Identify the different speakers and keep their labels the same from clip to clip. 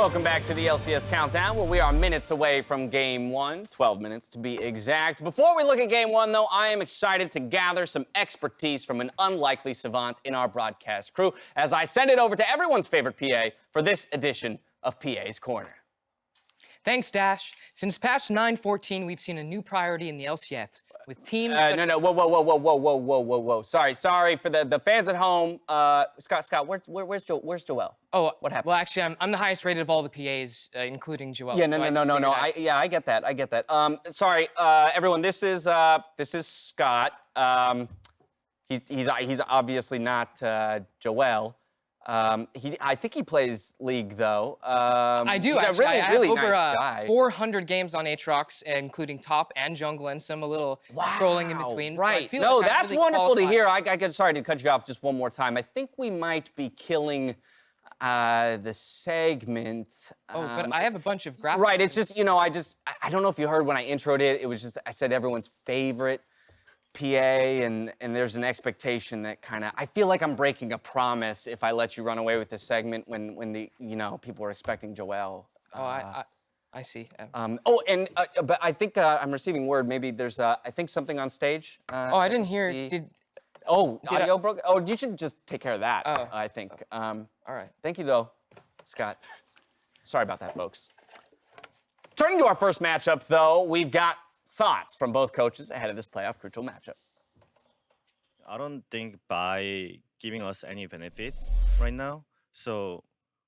Speaker 1: Welcome back to the LCS Countdown, where we are minutes away from Game 1, 12 minutes to be exact. Before we look at Game 1, though, I am excited to gather some expertise from an unlikely savant in our broadcast crew as I send it over to everyone's favorite PA for this edition of PA's Corner.
Speaker 2: Thanks, Dash. Since patch 9.14, we've seen a new priority in the LCS with teams.
Speaker 1: Whoa. Sorry for the fans at home. Scott, where's Joel?
Speaker 2: Oh,
Speaker 1: what happened?
Speaker 2: Well, actually, I'm the highest rated of all the PAs, including Joel.
Speaker 1: Yeah, no. I get that. Sorry, everyone. This is Scott. He's obviously not Joel. I think he plays League though.
Speaker 2: I do
Speaker 1: he's
Speaker 2: actually.
Speaker 1: A
Speaker 2: I
Speaker 1: really
Speaker 2: have over
Speaker 1: nice guy.
Speaker 2: 400 games on Aatrox, including top and jungle, and some a little trolling in between.
Speaker 1: Right.
Speaker 2: So
Speaker 1: No,
Speaker 2: like
Speaker 1: that's
Speaker 2: really
Speaker 1: wonderful to
Speaker 2: qualified.
Speaker 1: hear. Sorry to cut you off just one more time. I think we might be killing the segment.
Speaker 2: But I have a bunch of graphics.
Speaker 1: Right. It's just I don't know if you heard when I introed it. It was just I said everyone's favorite PA, and there's an expectation that kind of, I feel like I'm breaking a promise if I let you run away with this segment when the people are expecting Joel.
Speaker 2: I see.
Speaker 1: But I think I'm receiving word. Maybe there's I think something on stage.
Speaker 2: I didn't hear.
Speaker 1: Audio broke. Oh, you should just take care of that.
Speaker 2: Oh.
Speaker 1: I think.
Speaker 2: All right.
Speaker 1: Thank you though, Scott. Sorry about that, folks. Turning to our first matchup, though, we've got thoughts from both coaches ahead of this playoff crucial matchup.
Speaker 3: I don't think by giving us any benefit right now. So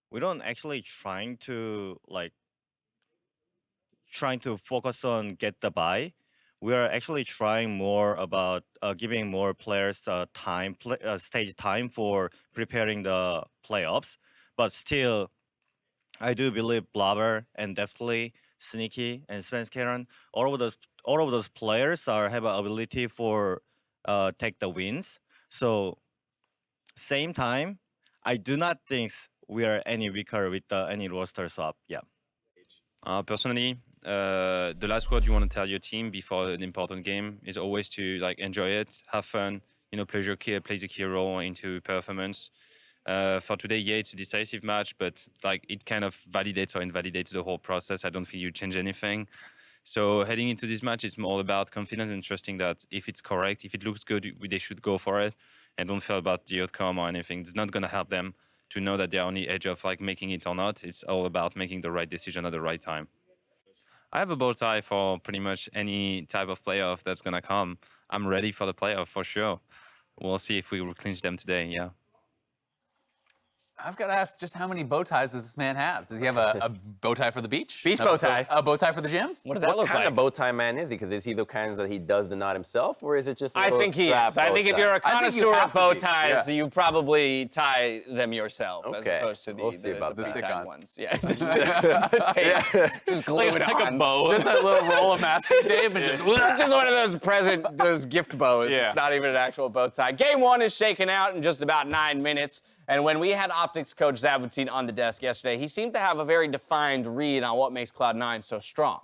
Speaker 3: we don't actually trying to focus on get the buy. We are actually trying more about giving more players stage time for preparing the playoffs. But still, I do believe Blaber and definitely Nisqy and Svenskeren, all of those players have an ability for take the wins. So same time, I do not think we are any weaker with any roster swap. Yeah.
Speaker 4: Personally, the last word you want to tell your team before an important game is always to enjoy it, have fun. Plays a key role into performance. For today, yeah, it's a decisive match, but it kind of validates or invalidates the whole process. I don't think you change anything. So heading into this match, it's more about confidence and trusting that if it's correct, if it looks good, they should go for it, and don't feel about the outcome or anything. It's not going to help them to know that they're on the edge of making it or not. It's all about making the right decision at the right time. I have a bow tie for pretty much any type of playoff that's going to come. I'm ready for the playoff for sure. We'll see if we will clinch them today, yeah.
Speaker 5: I've got to ask, just how many bow ties does this man have? Does he have a bow tie for the beach?
Speaker 1: Beach bow tie.
Speaker 5: A bow tie for the gym?
Speaker 1: What does that look like?
Speaker 6: What kind of bow tie man is he? Because is he the kind that he does the knot himself, or is it just a
Speaker 1: I think he is. I think if you're a connoisseur of bow ties, you probably tie them yourself as opposed to the stick-on ones. Yeah. Just glue it on.
Speaker 5: Like a bow. Just that little roll of masking tape and just
Speaker 1: one of those gift bows. Yeah. It's not even an actual bow tie. Game 1 is shaken out in just about 9 minutes. And when we had OpTic's coach Zabutin on the desk yesterday, he seemed to have a very defined read on what makes Cloud9 so strong.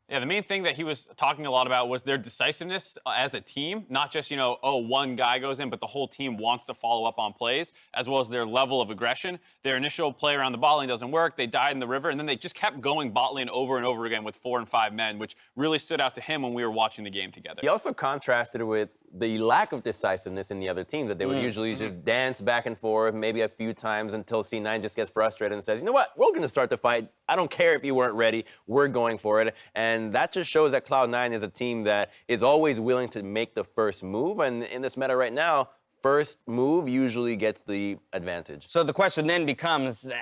Speaker 7: Yeah, the main thing that he was talking a lot about was their decisiveness as a team, not just, one guy goes in, but the whole team wants to follow up on plays, as well as their level of aggression. Their initial play around the bot lane doesn't work. They died in the river, and then they just kept going bot lane over and over again with 4 and 5 men, which really stood out to him when we were watching the game together.
Speaker 6: He also contrasted it with the lack of decisiveness in the other team, that they would usually just dance back and forth, maybe a few times until C9 just gets frustrated and says, you know what, we're going to start the fight. I don't care if you weren't ready. We're going for it. And that just shows that Cloud9 is a team that is always willing to make the first move. And in this meta right now, first move usually gets the advantage.
Speaker 1: So the question then becomes,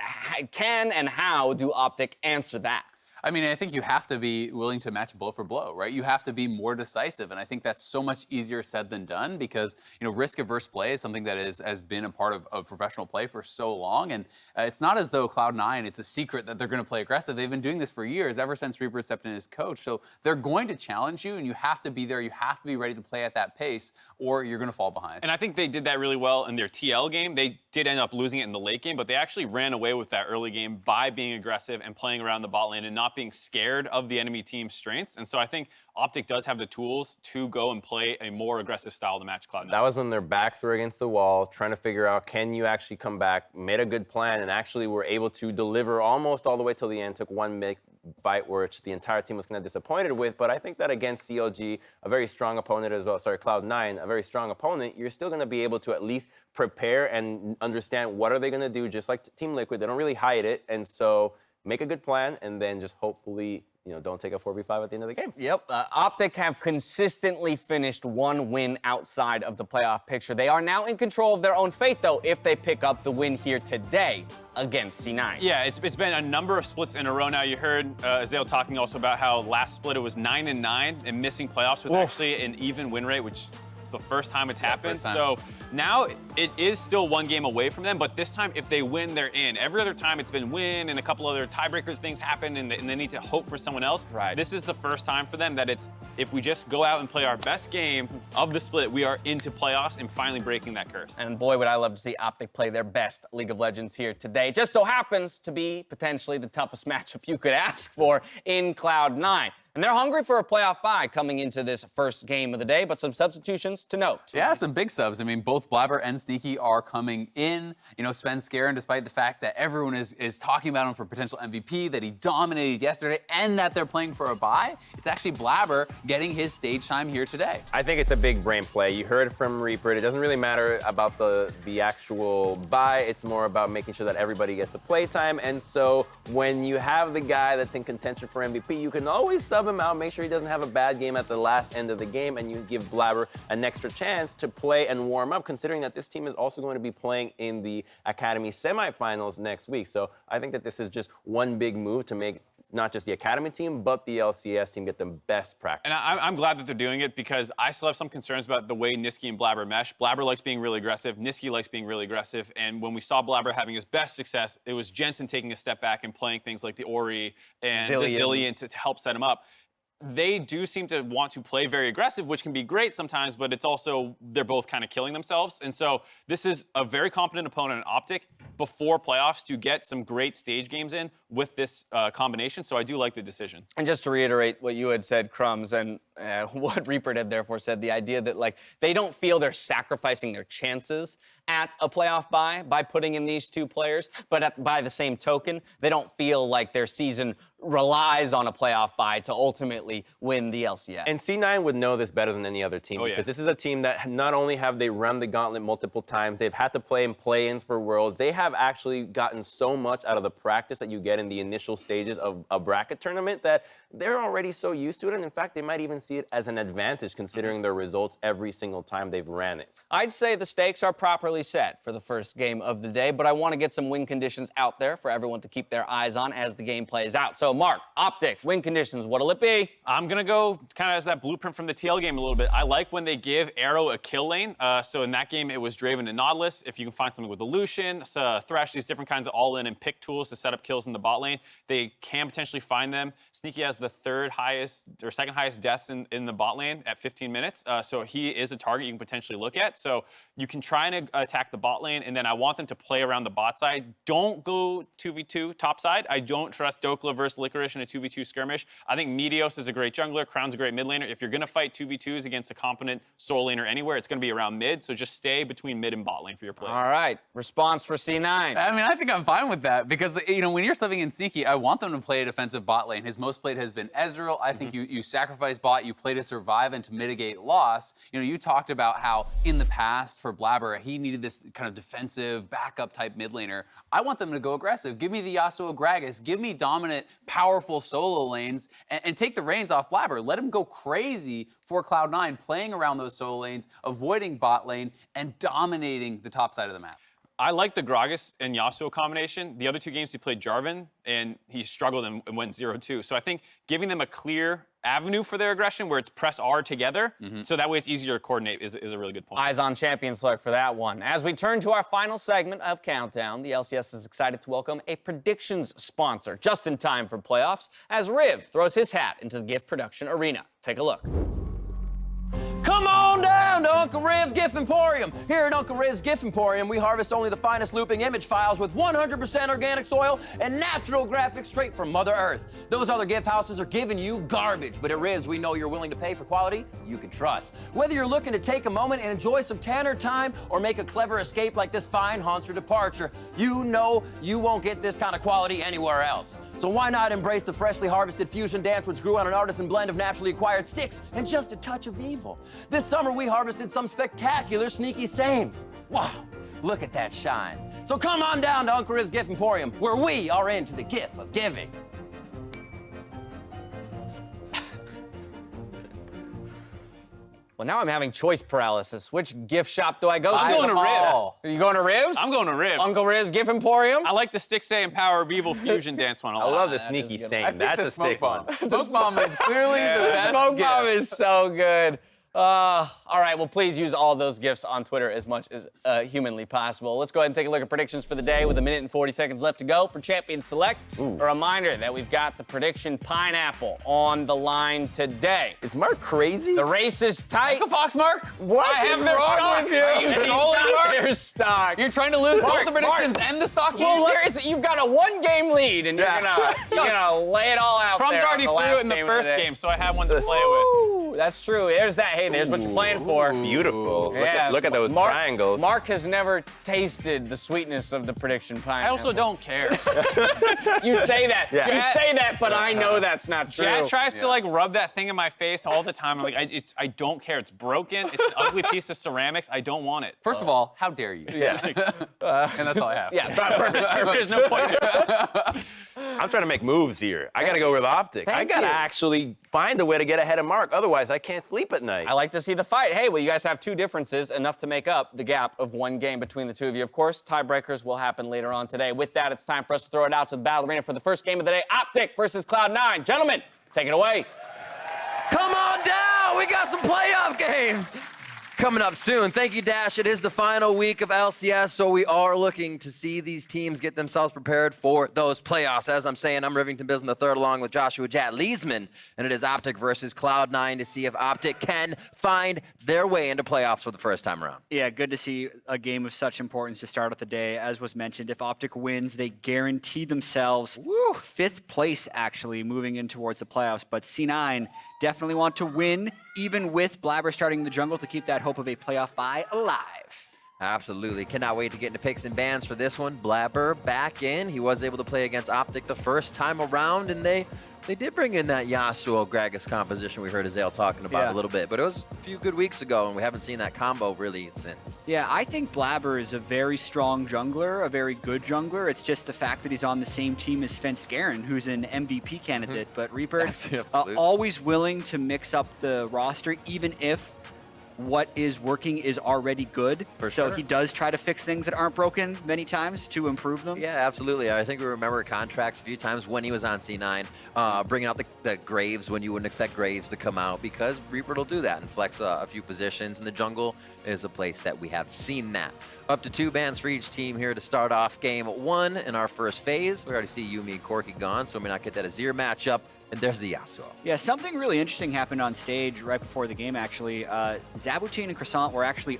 Speaker 1: can and how do OpTic answer that?
Speaker 5: I mean, I think you have to be willing to match blow for blow, right? You have to be more decisive, and I think that's so much easier said than done because, risk-averse play is something that has been a part of professional play for so long, and it's not as though Cloud9, it's a secret that they're going to play aggressive. They've been doing this for years, ever since Reaper stepped in as coach, so they're going to challenge you, and you have to be there. You have to be ready to play at that pace, or you're going to fall behind.
Speaker 7: And I think they did that really well in their TL game. They did end up losing it in the late game, but they actually ran away with that early game by being aggressive and playing around the bot lane and not not being scared of the enemy team's strengths. And so I think OpTic does have the tools to go and play a more aggressive style to match Cloud9.
Speaker 6: That was when their backs were against the wall, trying to figure out, can you actually come back, made a good plan, and actually were able to deliver almost all the way till the end. Took one big fight, which the entire team was kind of disappointed with. But I think that against CLG, a very strong opponent as well, sorry, Cloud9, a very strong opponent, you're still going to be able to at least prepare and understand what are they going to do, just like Team Liquid. They don't really hide it. And so make a good plan and then just hopefully, don't take a 4v5 at the end of the game.
Speaker 1: Yep. OpTic have consistently finished one win outside of the playoff picture. They are now in control of their own fate, though, if they pick up the win here today against C9.
Speaker 7: Yeah, it's been a number of splits in a row now. You heard Ezreal talking also about how last split it was 9-9 and missing playoffs with actually an even win rate, which is the first time it's happened. So now it is still one game away from them, but this time if they win, they're in. Every other time it's been win and a couple other tiebreakers things happen and they need to hope for someone else.
Speaker 1: Right.
Speaker 7: This is the first time for them that it's, if we just go out and play our best game of the split, we are into playoffs and finally breaking that curse.
Speaker 1: And boy, would I love to see OpTic play their best League of Legends here today. Just so happens to be potentially the toughest matchup you could ask for in Cloud9. And they're hungry for a playoff bye coming into this first game of the day, but some substitutions to note.
Speaker 5: Yeah, some big subs. I mean, both Blaber and Nisqy are coming in. Sven Skaren, despite the fact that everyone is talking about him for potential MVP, that he dominated yesterday, and that they're playing for a bye, it's actually Blaber getting his stage time here today.
Speaker 6: I think it's a big brain play. You heard from Reaper. It doesn't really matter about the actual buy. It's more about making sure that everybody gets a play time. And so when you have the guy that's in contention for MVP, you can always sub him out, make sure he doesn't have a bad game at the last end of the game, and you give Blaber an extra chance to play and warm up, considering that this team is also going to be playing in the Academy semifinals next week. So I think that this is just one big move to make not just the Academy team, but the LCS team get the best practice.
Speaker 7: And I'm glad that they're doing it because I still have some concerns about the way Nisqy and Blaber mesh. Blaber likes being really aggressive. Nisqy likes being really aggressive. And when we saw Blaber having his best success, it was Jensen taking a step back and playing things like the Ori and the Zillion to help set him up. They do seem to want to play very aggressive, which can be great sometimes, but it's also, they're both kind of killing themselves. And so this is a very competent opponent in OpTic before playoffs to get some great stage games in with this combination. So I do like the decision.
Speaker 1: And just to reiterate what you had said, Crumbs, and what Reaper had therefore said, the idea that they don't feel they're sacrificing their chances at a playoff bye by putting in these two players, but by the same token, they don't feel like their season relies on a playoff bye to ultimately win the LCS.
Speaker 6: And C9 would know this better than any other team because this is a team that not only have they run the gauntlet multiple times, they've had to play in play-ins for Worlds. They have actually gotten so much out of the practice that you get in the initial stages of a bracket tournament that they're already so used to it. And in fact, they might even see it as an advantage considering their results every single time they've ran it.
Speaker 1: I'd say the stakes are properly set for the first game of the day, but I want to get some win conditions out there for everyone to keep their eyes on as the game plays out. So, Mark, OpTic, win conditions, what'll it be?
Speaker 7: I'm going to go kind of as that blueprint from the TL game a little bit. I like when they give Arrow a kill lane. So in that game, it was Draven and Nautilus. If you can find something with the Lucian, Thresh, these different kinds of all-in and pick tools to set up kills in the bot lane, they can potentially find them. Nisqy has the third highest or second highest deaths in the bot lane at 15 minutes. So he is a target you can potentially look at. So you can try and attack the bot lane, and then I want them to play around the bot side. Don't go 2v2 top side. I don't trust Dhokla versus Licorice in a 2v2 skirmish. I think Meteos is a great jungler. Crown's a great mid laner. If you're going to fight 2v2s against a competent solo laner anywhere, it's going to be around mid. So just stay between mid and bot lane for your plays.
Speaker 1: All right. Response for C9.
Speaker 5: I mean, I think I'm fine with that because, when you're subbing in Nisqy, I want them to play a defensive bot lane. His most played has been Ezreal. I think you sacrifice bot, you play to survive and to mitigate loss. You talked about how in the past for Blaber, he needed this kind of defensive backup type mid laner. I want them to go aggressive. Give me the Yasuo Gragas. Give me dominant, powerful solo lanes and take the reins off Blaber. Let him go crazy for Cloud9, playing around those solo lanes, avoiding bot lane, and dominating the top side of the map.
Speaker 7: I like the Gragas and Yasuo combination. The other two games he played Jarvan, and he struggled and went 0-2. So I think giving them a clear avenue for their aggression where it's press R together, so that way it's easier to coordinate is a really good point.
Speaker 1: Eyes on Champions Lurk for that one. As we turn to our final segment of Countdown, the LCS is excited to welcome a predictions sponsor just in time for playoffs as Riv throws his hat into the gift production arena. Take a look.
Speaker 6: Come on down
Speaker 8: to Uncle Riv's Gift Emporium. Here at Uncle Riv's Gift Emporium, we harvest only the finest looping image files with 100% organic soil and natural graphics straight from Mother Earth. Those other gift houses are giving you garbage, but at Riv's, we know you're willing to pay for quality you can trust. Whether you're looking to take a moment and enjoy some Tanner time or make a clever escape like this fine Haunter departure, you know you won't get this kind of quality anywhere else. So why not embrace the freshly harvested fusion dance which grew on an artisan blend of naturally acquired sticks and just a touch of evil? This summer we harvested some spectacular sneaky sames. Wow, look at that shine. So come on down to Uncle Riv's Gift Emporium, where we are into the gift of giving.
Speaker 1: Well, now I'm having choice paralysis. Which gift shop do I go to?
Speaker 7: I'm going to Rivs.
Speaker 1: Are you going to Rivs?
Speaker 7: I'm going to Rivs.
Speaker 1: Uncle Riv's Gift Emporium?
Speaker 7: I like the Stick Say and Power of Evil fusion dance one a
Speaker 6: I
Speaker 7: lot.
Speaker 6: love the sneaky same. That's a sick one.
Speaker 5: Smoke bomb is clearly the best
Speaker 1: Smoke
Speaker 5: gift.
Speaker 1: bomb is so good. All right, well, please use all those gifts on Twitter as much as humanly possible. Let's go ahead and take a look at predictions for the day with 1 minute and 40 seconds left to go for Champion Select. A reminder that we've got the prediction pineapple on the line today.
Speaker 6: Is Mark crazy?
Speaker 1: The race is tight.
Speaker 5: Fox, Mark?
Speaker 6: What
Speaker 1: I
Speaker 6: is
Speaker 1: have their
Speaker 6: wrong
Speaker 1: stock.
Speaker 6: with you?
Speaker 1: Are you
Speaker 5: trolling, Mark?
Speaker 1: Their stock.
Speaker 5: You're trying to lose both
Speaker 1: Mark,
Speaker 5: the predictions and the stock?
Speaker 1: Well, seriously, you've got a 1-game lead, and you're gonna lay it all out
Speaker 7: Trump's
Speaker 1: there.
Speaker 7: already
Speaker 1: on the
Speaker 7: threw
Speaker 1: last
Speaker 7: it in the
Speaker 1: game of
Speaker 7: first
Speaker 1: day.
Speaker 7: game, so I have one to play with.
Speaker 1: Ooh, that's true. There's that. Hey, there's what you're playing for.
Speaker 6: Beautiful.
Speaker 1: Yeah,
Speaker 6: Look at those
Speaker 1: Mark,
Speaker 6: triangles.
Speaker 1: Mark has never tasted the sweetness of the prediction
Speaker 7: I
Speaker 1: pineapple.
Speaker 7: also don't care.
Speaker 1: You say that.
Speaker 6: Yeah.
Speaker 1: You say that, but I know that's not true.
Speaker 7: Dad tries to like rub that thing in my face all the time. I'm like, I don't care. It's broken. It's an ugly piece of ceramics. I don't want it.
Speaker 5: First of all, how dare you?
Speaker 6: Yeah.
Speaker 5: And that's all I have.
Speaker 1: Yeah, perfect.
Speaker 7: There's no point there.
Speaker 6: I'm trying to make moves here. I got to go with OpTic. I got to actually find a way to get ahead of Mark. Otherwise, I can't sleep at night.
Speaker 1: I like to see the fight. Hey, well, you guys have 2 differences, enough to make up the gap of 1 game between the 2 of you. Of course, tiebreakers will happen later on today. With that, it's time for us to throw it out to the battle arena for the first game of the day. OpTic versus Cloud9. Gentlemen, take it away.
Speaker 8: Come on down, we got some playoff games coming up soon. Thank you, Dash. It is the final week of LCS, so we are looking to see these teams get themselves prepared for those playoffs. As I'm saying, I'm Rivington Bisson III along with Joshua Jat Leesman, and it is OpTic versus Cloud9 to see if OpTic can find their way into playoffs for the first time around.
Speaker 9: Yeah, good to see a game of such importance to start off the day. As was mentioned, if OpTic wins, they guarantee themselves 5th place, actually, moving in towards the playoffs. But C9 definitely want to win, even with Blaber starting in the jungle, to keep that hope of a playoff bye alive.
Speaker 8: Absolutely. Cannot wait to get into picks and bans for this one. Blaber back in. He was able to play against OpTic the first time around, and they did bring in that Yasuo Gragas composition we heard Ezreal talking about a little bit, but it was a few good weeks ago, and we haven't seen that combo really since.
Speaker 9: Yeah, I think Blaber is a very strong jungler, a very good jungler. It's just the fact that he's on the same team as FLICKR, who's an MVP candidate. But Reaper,
Speaker 8: Absolutely.
Speaker 9: always willing to mix up the roster, even if what is working is already good.
Speaker 8: For
Speaker 9: so
Speaker 8: sure.
Speaker 9: he does try to fix things that aren't broken many times to improve them.
Speaker 8: Yeah, absolutely. I think we remember contracts a few times when he was on C9, bringing out the Graves when you wouldn't expect Graves to come out, because Reaper will do that and flex a few positions, and the jungle is a place that we have seen that. Up to 2 bans for each team here to start off game 1 in our first phase. We already see Yuumi and Corki gone, so we may not get that Azir matchup. And there's the Yasuo.
Speaker 9: Yeah, something really interesting happened on stage right before the game, actually. Zabutin and Croissant were actually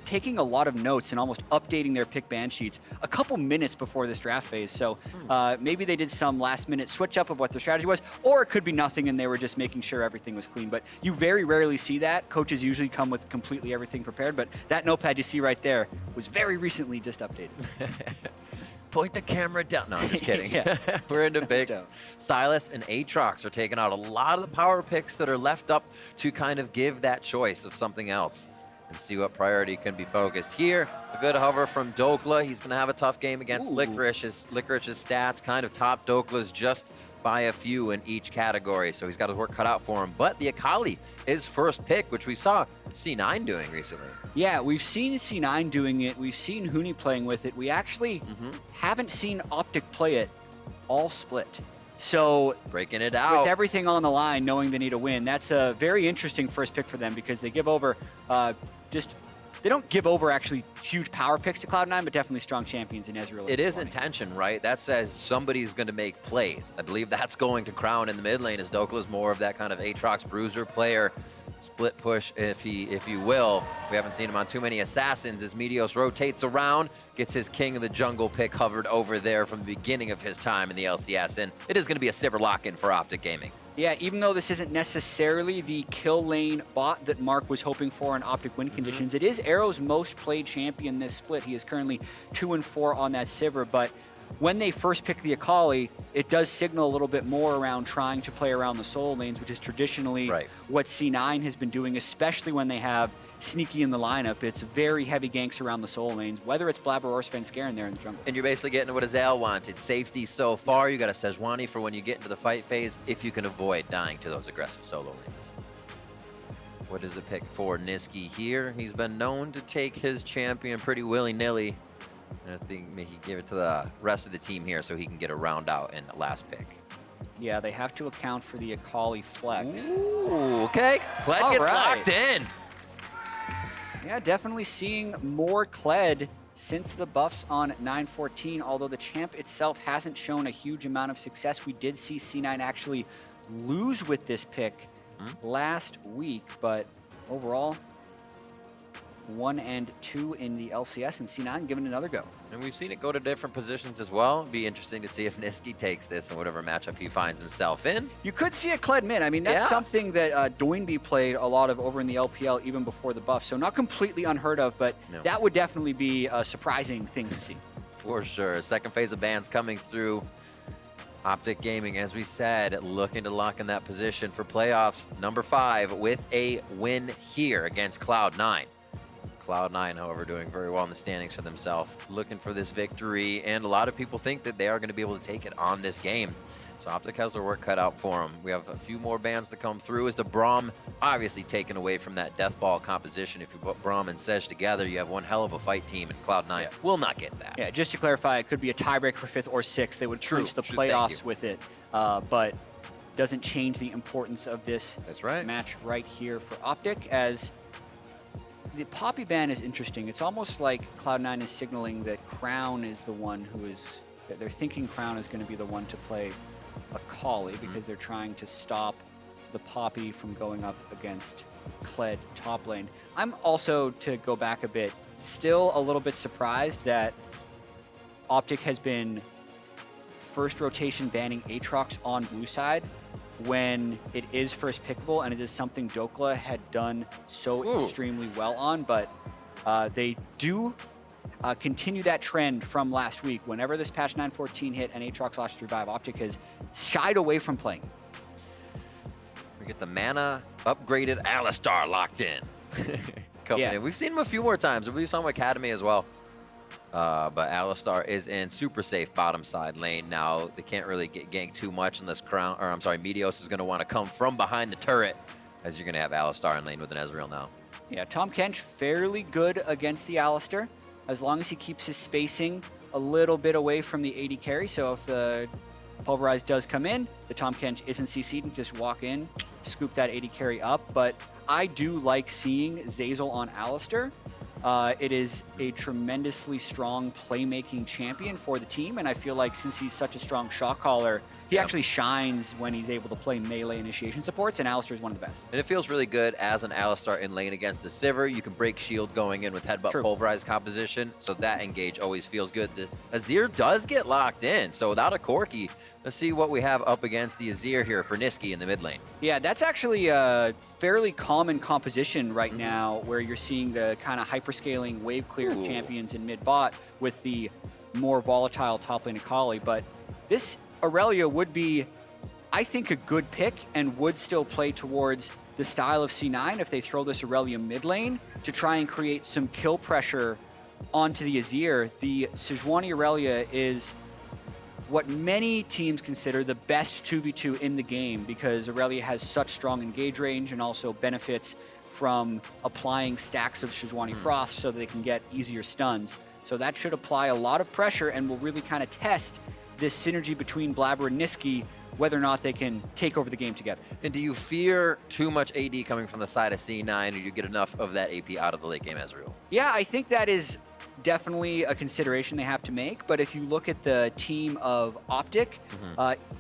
Speaker 9: taking a lot of notes and almost updating their pick ban sheets a couple minutes before this draft phase. So maybe they did some last-minute switch up of what their strategy was, or it could be nothing and they were just making sure everything was clean. But you very rarely see that. Coaches usually come with completely everything prepared, but that notepad you see right there was very recently just updated.
Speaker 8: Point the camera down. No, I'm just kidding.
Speaker 9: Yeah.
Speaker 8: We're into picks. Silas and Aatrox are taking out a lot of the power picks that are left up to kind of give that choice of something else and see what priority can be focused. Here, a good hover from Dhokla. He's going to have a tough game against Licorice's stats kind of top Dokla's just by a few in each category, so he's got his work cut out for him. But the Akali is first pick, which we saw C9 doing recently.
Speaker 9: Yeah, we've seen C9 doing it. We've seen Huni playing with it. We actually haven't seen OpTic play it all split. So
Speaker 8: breaking it out.
Speaker 9: With everything on the line, knowing they need a win, that's a very interesting first pick for them, because they give over they don't give over actually huge power picks to Cloud9, but definitely strong champions in Ezreal.
Speaker 8: It is intention, right? That says somebody's going to make plays. I believe that's going to Crown in the mid lane, as Dhokla is more of that kind of Aatrox bruiser player. split push, if you will. We haven't seen him on too many assassins as Meteos rotates around, gets his King of the Jungle pick hovered over there from the beginning of his time in the LCS, and it is going to be a Sivir lock-in for OpTic Gaming.
Speaker 9: Yeah, even though this isn't necessarily the kill lane bot that Mark was hoping for in OpTic win conditions, it is Arrow's most played champion this split. He is currently 2-4 on that Sivir, but when they first pick the Akali, it does signal a little bit more around trying to play around the solo lanes, which is traditionally what C9 has been doing, especially when they have Nisqy in the lineup. It's very heavy ganks around the solo lanes, whether it's Blaber or FLICKR in there in the jungle.
Speaker 8: And you're basically getting what Ezreal wanted. Safety so far. You got a Sejuani for when you get into the fight phase, if you can avoid dying to those aggressive solo lanes. What is the pick for Nisqy here? He's been known to take his champion pretty willy-nilly. I think he give it to the rest of the team here so he can get a round out in the last pick.
Speaker 9: Yeah, they have to account for the Akali flex.
Speaker 8: Ooh, okay. Kled gets locked in.
Speaker 9: Yeah, definitely seeing more Kled since the buffs on 914, although the champ itself hasn't shown a huge amount of success. We did see C9 actually lose with this pick last week, but overall, 1 and 2 in the LCS, and C9 giving it another go.
Speaker 8: And we've seen it go to different positions as well. It'd be interesting to see if Nisqy takes this in whatever matchup he finds himself in.
Speaker 9: You could see a Kled mid. I mean, that's something that Doinby played a lot of over in the LPL even before the buff, so not completely unheard of, but that would definitely be a surprising thing to see.
Speaker 8: For sure. Second phase of bans coming through. OpTic Gaming, as we said, looking to lock in that position for playoffs. Number 5 with a win here against Cloud9. Cloud9, however, doing very well in the standings for themselves, looking for this victory, and a lot of people think that they are going to be able to take it on this game. So OpTic has their work cut out for them. We have a few more bans to come through as the Braum obviously taken away from that death ball composition. If you put Braum and Sej together, you have one hell of a fight team, and Cloud9 will not get that.
Speaker 9: Yeah, just to clarify, it could be a tiebreak for 5th or 6th. They would clinch the playoffs with it, but doesn't change the importance of this match right here for OpTic, as the Poppy ban is interesting. It's almost like Cloud9 is signaling that Crown is the one who is, that they're thinking Crown is going to be the one to play Akali because they're trying to stop the Poppy from going up against Kled top lane. I'm also, to go back a bit, still a little bit surprised that OpTic has been first rotation banning Aatrox on blue side when it is first pickable, and it is something Dhokla had done so extremely well on, but they do continue that trend from last week. Whenever this patch 914 hit and Aatrox lost to revive, OpTic has shied away from playing.
Speaker 8: We get the mana upgraded Alistar locked in. We've seen him a few more times. We saw him Academy as well. But Alistar is in super safe bottom side lane now. They can't really get ganked too much unless Meteos is going to want to come from behind the turret, as you're going to have Alistar in lane with an Ezreal now.
Speaker 9: Yeah, Tahm Kench fairly good against the Alistar, as long as he keeps his spacing a little bit away from the AD carry. So if the Pulverize does come in, the Tahm Kench isn't CC'd and just walk in, scoop that AD carry up. But I do like seeing Zeyzal on Alistar. It is a tremendously strong playmaking champion for the team, and I feel like since he's such a strong shot caller, he actually shines when he's able to play melee initiation supports, and Alistar is one of the best.
Speaker 8: And it feels really good as an Alistar in lane against the Sivir. You can break shield going in with headbutt pulverize composition, so that engage always feels good. The Azir does get locked in, so without a Corki, let's see what we have up against the Azir here for Nisqy in the mid lane.
Speaker 9: Yeah, that's actually a fairly common composition right now, where you're seeing the kind of hyperscaling wave clear champions in mid bot with the more volatile top lane Akali. But this Irelia would be, I think, a good pick and would still play towards the style of C9 if they throw this Irelia mid lane to try and create some kill pressure onto the Azir. The Sejuani Irelia is what many teams consider the best 2v2 in the game, because Irelia has such strong engage range and also benefits from applying stacks of Sejuani Frost so that they can get easier stuns. So that should apply a lot of pressure and will really kind of test this synergy between Blaber and Nisqy, whether or not they can take over the game together.
Speaker 8: And do you fear too much AD coming from the side of C9, or you get enough of that AP out of the late game Ezreal?
Speaker 9: Yeah, I think that is definitely a consideration they have to make, but if you look at the team of OpTic,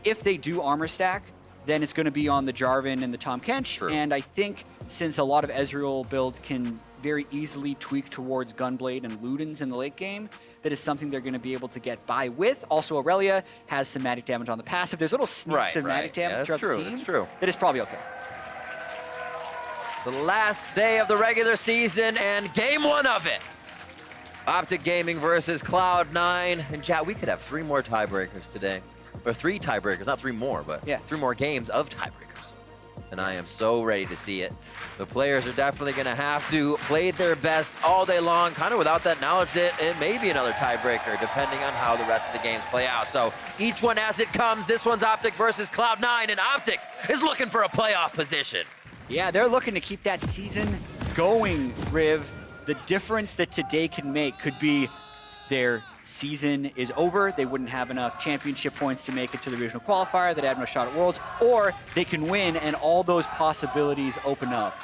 Speaker 9: if they do armor stack, then it's going to be on the Jarvan and the Tahm Kench, and I think since a lot of Ezreal builds can very easily tweak towards Gunblade and Ludens in the late game, that is something they're going to be able to get by with. Also, Irelia has some magic damage on the passive. There's little sneaks of magic damage throughout the team.
Speaker 8: That's true.
Speaker 9: That is probably okay.
Speaker 8: The last day of the regular season and game 1 of it. OpTic Gaming versus Cloud9. And chat, we could have 3 more tiebreakers today. Or 3 tiebreakers, not 3 more, but 3 more games of tiebreakers. And I am so ready to see it. The players are definitely going to have to play their best all day long, kind of without that knowledge that it may be another tiebreaker, depending on how the rest of the games play out. So each one as it comes. This one's OpTic versus Cloud9, and OpTic is looking for a playoff position.
Speaker 9: Yeah, they're looking to keep that season going, Riv. The difference that today can make could be their season is over, they wouldn't have enough championship points to make it to the regional qualifier, they'd have no shot at Worlds, or they can win and all those possibilities open up.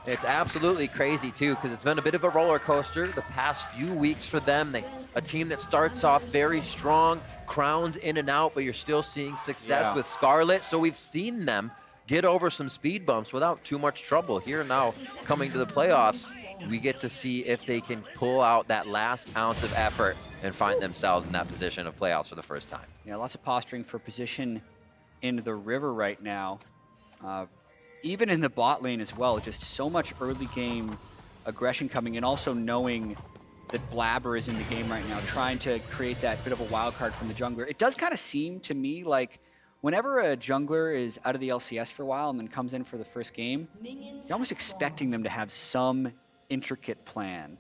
Speaker 8: It's absolutely crazy too, because it's been a bit of a roller coaster the past few weeks for them. A team that starts off very strong, crowns in and out, but you're still seeing success with Scarlet, so we've seen them get over some speed bumps without too much trouble. Here now, coming to the playoffs, we get to see if they can pull out that last ounce of effort and find themselves in that position of playoffs for the first time.
Speaker 9: Yeah, lots of posturing for position in the river right now. Even in the bot lane as well, just so much early game aggression coming in, also knowing that Blaber is in the game right now, trying to create that bit of a wild card from the jungler. It does kind of seem to me like whenever a jungler is out of the LCS for a while and then comes in for the first game, you're almost expecting them to have some intricate plan.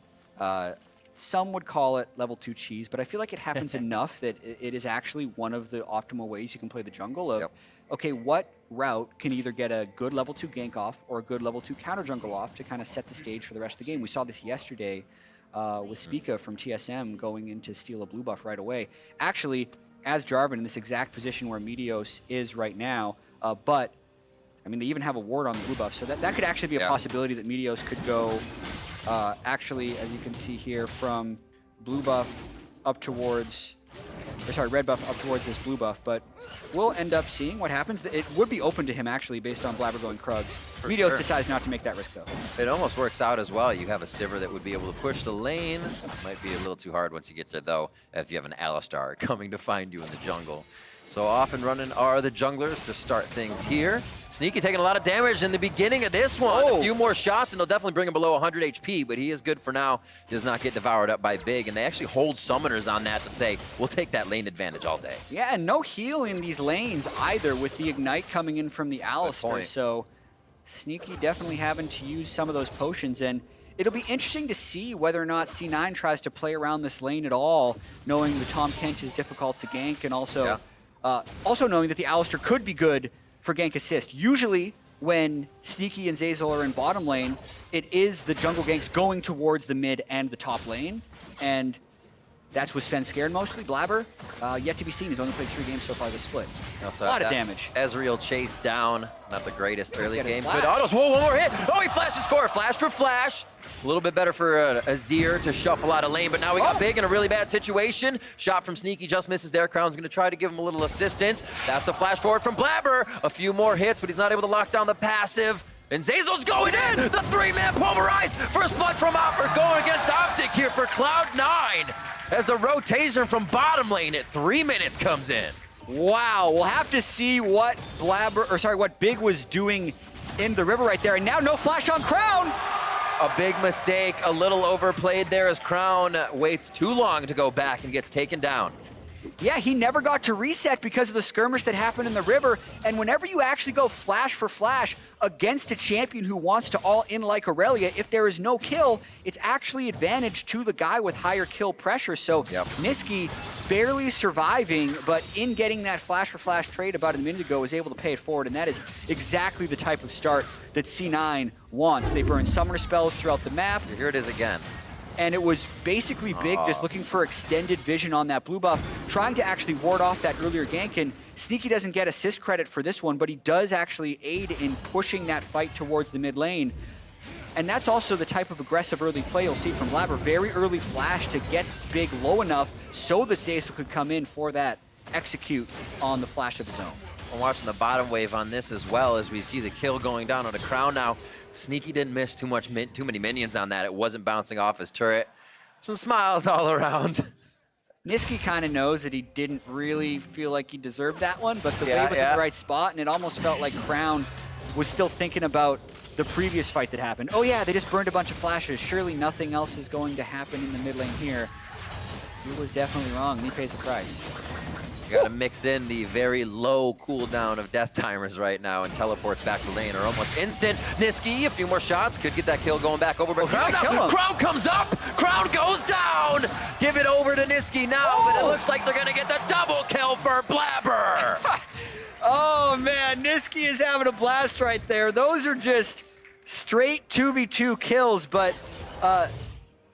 Speaker 9: Some would call it level 2 cheese, but I feel like it happens enough that it is actually one of the optimal ways you can play the jungle of, okay, what route can either get a good level 2 gank off or a good level 2 counter jungle off to kind of set the stage for the rest of the game. We saw this yesterday with Spica from TSM going into steal a blue buff right away. Actually, as Jarvan in this exact position where Meteos is right now, but I mean, they even have a ward on the blue buff, so that could actually be a possibility that Meteos could go, actually, as you can see here, from blue buff up towards, or sorry, red buff up towards this blue buff, but we'll end up seeing what happens. It would be open to him, actually, based on Blaber going Krugs. Meteos decides not to make that risk, though.
Speaker 8: It almost works out as well. You have a Sivir that would be able to push the lane. Might be a little too hard once you get there, though, if you have an Alistar coming to find you in the jungle. So off and running are the junglers to start things here. Nisqy taking a lot of damage in the beginning of this one. A few more shots and they'll definitely bring him below 100 HP, but he is good for now. Does not get devoured up by Big, and they actually hold summoners on that to say, we'll take that lane advantage all day.
Speaker 9: Yeah, and no heal in these lanes either with the Ignite coming in from the Alistar. So Nisqy definitely having to use some of those potions, and it'll be interesting to see whether or not C9 tries to play around this lane at all, knowing the Tahm Kench is difficult to gank, and also also knowing that the Alistar could be good for gank assist. Usually, when Nisqy and Zeyzal are in bottom lane, it is the jungle ganks going towards the mid and the top lane, and that's what's been scared mostly. Blaber, yet to be seen. He's only played 3 games so far this split.
Speaker 8: Also,
Speaker 9: a lot of damage.
Speaker 8: Ezreal chased down. Not the greatest early game. Good autos. Whoa, one more hit. Oh, he flashes for it. Flash for flash. A little bit better for Azir to shuffle out of lane, but now we got Big in a really bad situation. Shot from Nisqy just misses there. Crown's going to try to give him a little assistance. That's a flash forward from Blaber. A few more hits, but he's not able to lock down the passive. And Zeyzal's going in! The 3-man pulverize! First blood from going against OpTic here for Cloud9 as the rotation from bottom lane at 3 minutes comes in.
Speaker 9: Wow, we'll have to see what what Big was doing in the river right there. And now no flash on Crown!
Speaker 8: A big mistake, a little overplayed there as Crown waits too long to go back and gets taken down.
Speaker 9: Yeah, he never got to reset because of the skirmish that happened in the river. And whenever you actually go flash for flash against a champion who wants to all in like Irelia, if there is no kill, it's actually advantage to the guy with higher kill pressure. So Nisqy barely surviving, but in getting that flash for flash trade about a minute ago was able to pay it forward. And that is exactly the type of start that C9 wants. They burn summoner spells throughout the map.
Speaker 8: Here it is again.
Speaker 9: And it was basically Big just looking for extended vision on that blue buff, trying to actually ward off that earlier gank. And Nisqy doesn't get assist credit for this one, but he does actually aid in pushing that fight towards the mid lane. And that's also the type of aggressive early play you'll see from Blaber. Very early flash to get Big low enough so that Zeyzal could come in for that execute on the flash of his own.
Speaker 8: I'm watching the bottom wave on this as well as we see the kill going down on the Crown now. Sneaky didn't miss too many minions on that. It wasn't bouncing off his turret. Some smiles all around.
Speaker 9: Nisqy kind of knows that he didn't really feel like he deserved that one, but the
Speaker 8: Yeah,
Speaker 9: wave was
Speaker 8: yeah.
Speaker 9: at the right spot, and it almost felt like Crown was still thinking about the previous fight that happened. Oh yeah, they just burned a bunch of flashes. Surely nothing else is going to happen in the mid lane here. He was definitely wrong, and he pays the price.
Speaker 8: You gotta mix in the very low cooldown of death timers right now, and teleports back to lane are almost instant. Nisqy, a few more shots, could get that kill going back over, but Crown comes up, Crown goes down! Give it over to Nisqy now, but it looks like they're gonna get the double kill for Blaber!
Speaker 9: Oh man, Nisqy is having a blast right there. Those are just straight 2v2 kills, but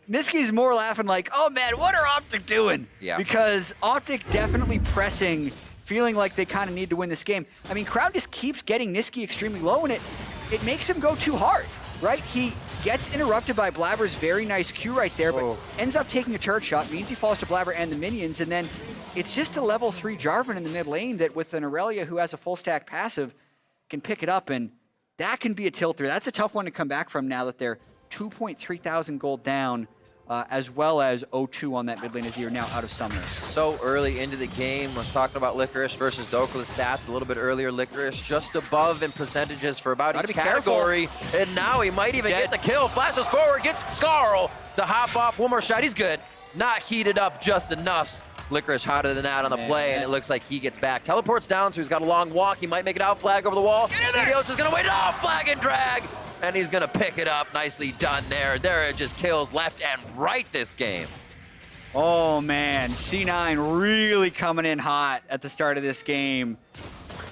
Speaker 9: Nisqy's more laughing like, oh man, what are OpTic doing?
Speaker 8: Yeah.
Speaker 9: Because OpTic definitely pressing, feeling like they kind of need to win this game. I mean, Crown just keeps getting Nisqy extremely low, and it makes him go too hard, right? He gets interrupted by Blaber's very nice Q right there, but ends up taking a turret shot, means he falls to Blaber and the minions, and then it's just a level 3 Jarvan in the mid lane that with an Irelia who has a full stack passive can pick it up, and that can be a tilt through. That's a tough one to come back from now that they're 2.3 thousand gold down, as well as 0-2 on that mid lane Azir now out of Summer.
Speaker 8: So early into the game, I was talking about Licorice versus Dhokla stats a little bit earlier. Licorice just above in percentages for about each category, and now he might even get the kill. Flashes forward, gets Skarl to hop off. One more shot, he's good. Not heated up just enough. Licorice hotter than that on the play, and it looks like he gets back. Teleports down, so he's got a long walk. He might make it out, flag over the wall. Meteos is gonna wait off, flag and drag, and he's gonna pick it up. Nicely done there. There are just kills left and right this game.
Speaker 9: Oh man, C9 really coming in hot at the start of this game.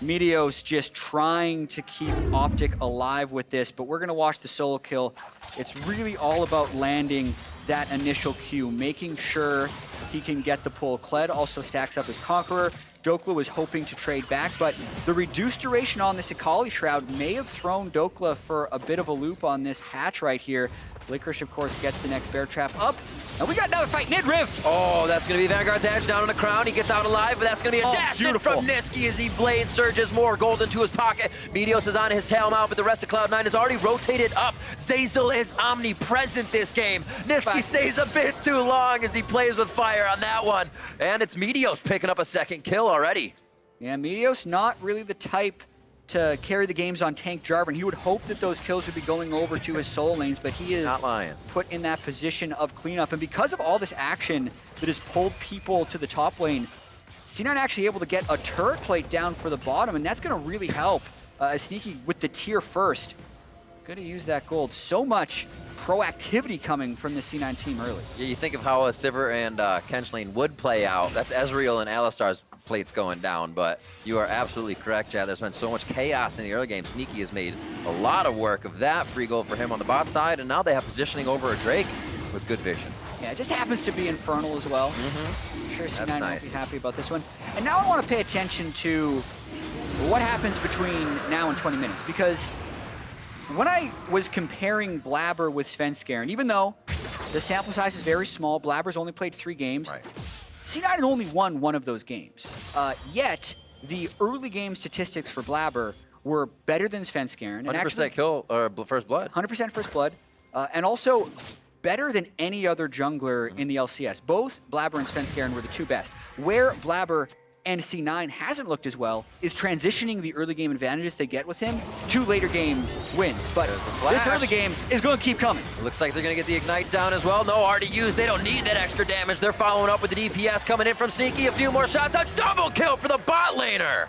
Speaker 9: Meteos just trying to keep OpTic alive with this, but we're gonna watch the solo kill. It's really all about landing that initial Q, making sure he can get the pull. Kled also stacks up as Conqueror. Dhokla was hoping to trade back, but the reduced duration on this Akali Shroud may have thrown Dhokla for a bit of a loop on this patch right here. Licorice, of course, gets the next bear trap up. And we got another fight mid-riv.
Speaker 8: Oh, that's going to be Vanguard's edge down on the Crown. He gets out alive, but that's going to be a dash in from Nisqy as he blade surges more gold into his pocket. Meteos is on his tail now, but the rest of Cloud9 is already rotated up. Zeyzal is omnipresent this game. Nisqy stays a bit too long as he plays with fire on that one. And it's Meteos picking up a second kill already.
Speaker 9: Yeah, Meteos not really the type to carry the games on tank Jarvan. He would hope that those kills would be going over to his soul lanes, but he is
Speaker 8: not lying.
Speaker 9: Put in that position of cleanup. And because of all this action that has pulled people to the top lane, C9 actually able to get a turret plate down for the bottom, and that's going to really help Sneaky with the tier first. Going to use that gold. So much proactivity coming from the C9 team early.
Speaker 8: Yeah, you think of how a Sivir and Kench lane would play out. That's Ezreal and Alistar's plates going down, but you are absolutely correct, Chad. There's been so much chaos in the early game. Sneaky has made a lot of work of that. Free gold for him on the bot side, and now they have positioning over a Drake with good vision.
Speaker 9: Yeah, it just happens to be Infernal as well. I'm sure C9 won't be happy about this one. And now I want to pay attention to what happens between now and 20 minutes, because when I was comparing Blaber with Svenskeren, and even though the sample size is very small, Blaber's only played 3 games, C9 had only won 1 of those games. Yet, the early game statistics for Blaber were better than Svenskeren.
Speaker 8: 100% kill, or first blood.
Speaker 9: 100% first blood. And also better than any other jungler in the LCS. Both Blaber and Svenskeren were the 2 best. Where Blaber and C9 hasn't looked as well is transitioning the early game advantages they get with him to later game wins. But this early game is going to keep coming.
Speaker 8: Looks like they're going to get the Ignite down as well. No already used. They don't need that extra damage. They're following up with the DPS coming in from Sneaky. A few more shots. A double kill for the bot laner.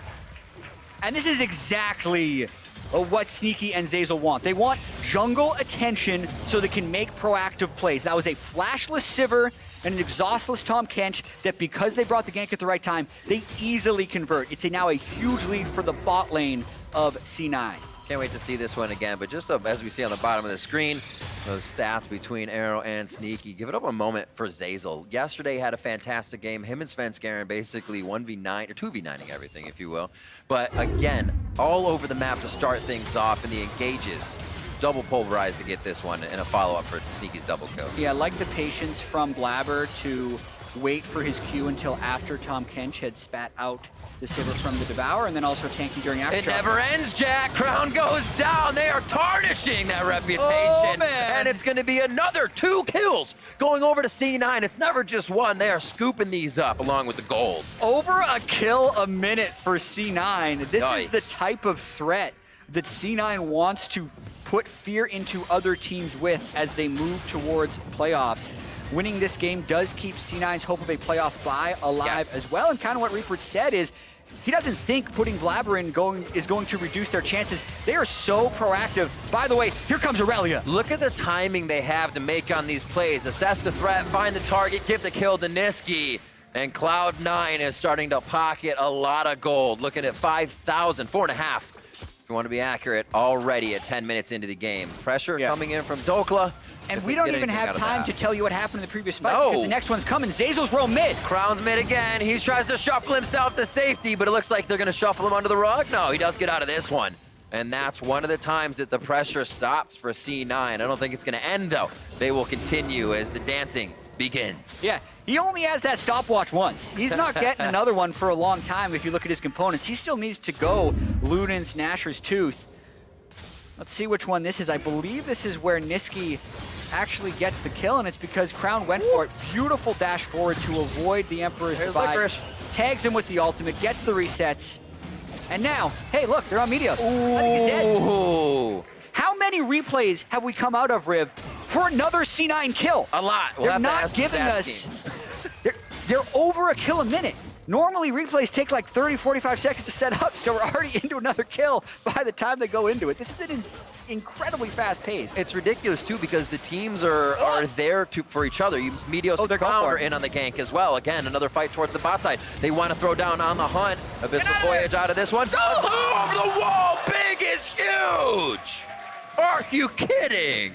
Speaker 9: And this is exactly what Sneaky and Zeyzal want. They want jungle attention so they can make proactive plays. That was a flashless Sivir and an exhaustless Tahm Kench that, because they brought the gank at the right time, they easily convert. It's now a huge lead for the bot lane of C9.
Speaker 8: Can't wait to see this one again, but just as we see on the bottom of the screen, those stats between Arrow and Sneaky. Give it up a moment for Zeyzal. Yesterday had a fantastic game. Him and Svenskeren basically 1v9, or 2v9ing everything, if you will. But again, all over the map to start things off, and the engages. Double pulverized to get this one, and a follow-up for Sneaky's double kill.
Speaker 9: Yeah, I like the patience from Blaber to wait for his Q until after Tahm Kench had spat out the Sivir from the Devour, and then also tanking during after.
Speaker 8: It never ends, Jack. Crown goes down. They are tarnishing that reputation.
Speaker 9: Oh, man.
Speaker 8: And it's going to be another 2 kills going over to C9. It's never just one. They are scooping these up along with the gold.
Speaker 9: Over a kill a minute for C9. This is the
Speaker 8: Yikes.
Speaker 9: type of threat that C9 wants to put fear into other teams with as they move towards playoffs. Winning this game does keep C9's hope of a playoff bye alive as well. And kind of what Reaper said is he doesn't think putting Blaber in is going to reduce their chances. They are so proactive. By the way, here comes Irelia.
Speaker 8: Look at the timing they have to make on these plays. Assess the threat, find the target, give the kill to Nisqy. And Cloud9 is starting to pocket a lot of gold. Looking at 5,000, 4.5, if you want to be accurate, already at 10 minutes into the game. Pressure coming in from Dhokla.
Speaker 9: And we don't even have time to tell you what happened in the previous fight because the next one's coming. Zeyzal's row mid.
Speaker 8: Crown's mid again. He tries to shuffle himself to safety, but it looks like they're going to shuffle him under the rug. No, he does get out of this one. And that's one of the times that the pressure stops for C9. I don't think it's going to end, though. They will continue as the dancing begins.
Speaker 9: Yeah, he only has that stopwatch once. He's not getting another one for a long time if you look at his components. He still needs to go Luden's Gnasher's Tooth. Let's see which one this is. I believe this is where Nisqy actually gets the kill, and it's because Crown went for it. Beautiful dash forward to avoid the Emperor's Divide.
Speaker 8: Licorice.
Speaker 9: Tags him with the ultimate, gets the resets. And now, hey, look, they're on Meteos. I think he's dead.
Speaker 8: Ooh.
Speaker 9: How many replays have we come out of, Riv, for another C9 kill?
Speaker 8: A lot. We'll
Speaker 9: They're
Speaker 8: have to
Speaker 9: not
Speaker 8: ask the
Speaker 9: giving
Speaker 8: stats
Speaker 9: us...
Speaker 8: team.
Speaker 9: They're over a kill a minute. Normally, replays take like 30, 45 seconds to set up, so we're already into another kill by the time they go into it. This is an incredibly fast pace.
Speaker 8: It's ridiculous, too, because the teams are there for each other. Meteos and
Speaker 9: they're going
Speaker 8: Crown
Speaker 9: for
Speaker 8: are
Speaker 9: it.
Speaker 8: in on the gank as well. Again, another fight towards the bot side. They want to throw down on the hunt. Abyssal Voyage out of this one. Oh, the wall! Big is huge! Are you kidding?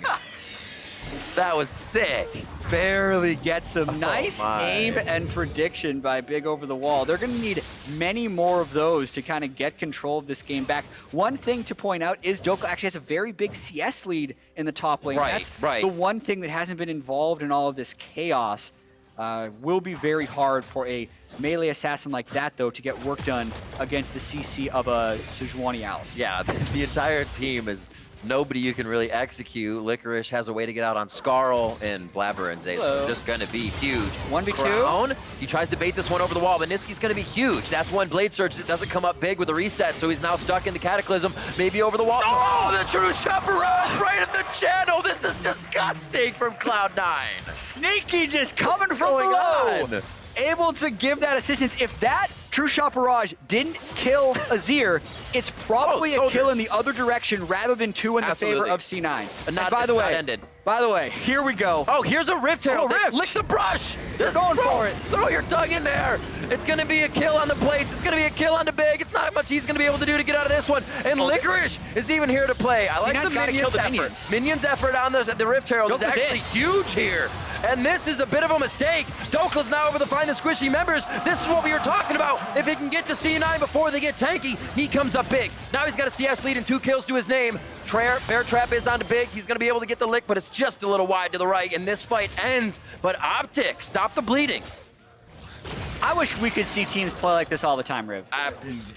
Speaker 8: That was sick.
Speaker 9: Barely gets him. Nice
Speaker 8: my.
Speaker 9: aim and prediction by Big over the wall. They're going to need many more of those to kind of get control of this game back. One thing to point out is Dhokla actually has a very big CS lead in the top lane.
Speaker 8: Right,
Speaker 9: That's
Speaker 8: right.
Speaker 9: the one thing that hasn't been involved in all of this chaos. Will be very hard for a melee assassin like that, though, to get work done against the CC of a Sejuani Alistar.
Speaker 8: Yeah, the entire team is nobody you can really execute. Licorice has a way to get out on Skarl, and Blaber and Zeyzal are just going to be huge.
Speaker 9: 1v2.
Speaker 8: Crown, he tries to bait this one over the wall, but Nisqy's going to be huge. That's one Blade Surge that doesn't come up big with a reset, so he's now stuck in the Cataclysm, maybe over the wall. Oh, the true Chaparral right at the channel. This is disgusting from Cloud9.
Speaker 9: Sneaky just coming from
Speaker 8: going
Speaker 9: below.
Speaker 8: on?
Speaker 9: Able to give that assistance. If that True Shot Barrage didn't kill Azir, it's probably a kill in the other direction rather than two in the favor of C9. And by the way, here we go.
Speaker 8: Oh, here's a Rift Herald.
Speaker 9: Rift.
Speaker 8: Lick the brush.
Speaker 9: They're going for it.
Speaker 8: Throw your tongue in there. It's going to be a kill on the plates. It's going to be a kill on the big. It's not much he's going to be able to do to get out of this one. And Licorice is even here to play. I like the minions effort. Minions effort on the Rift Herald is actually huge here. And this is a bit of a mistake. Dhokla's now over to find the squishy members. This is what we were talking about. If he can get to C9 before they get tanky, he comes up big. Now he's got a CS lead and 2 kills to his name. Bear Trap is onto big. He's going to be able to get the lick, but it's just a little wide to the right, and this fight ends. But OpTic, stop the bleeding.
Speaker 9: I wish we could see teams play like this all the time, Riv.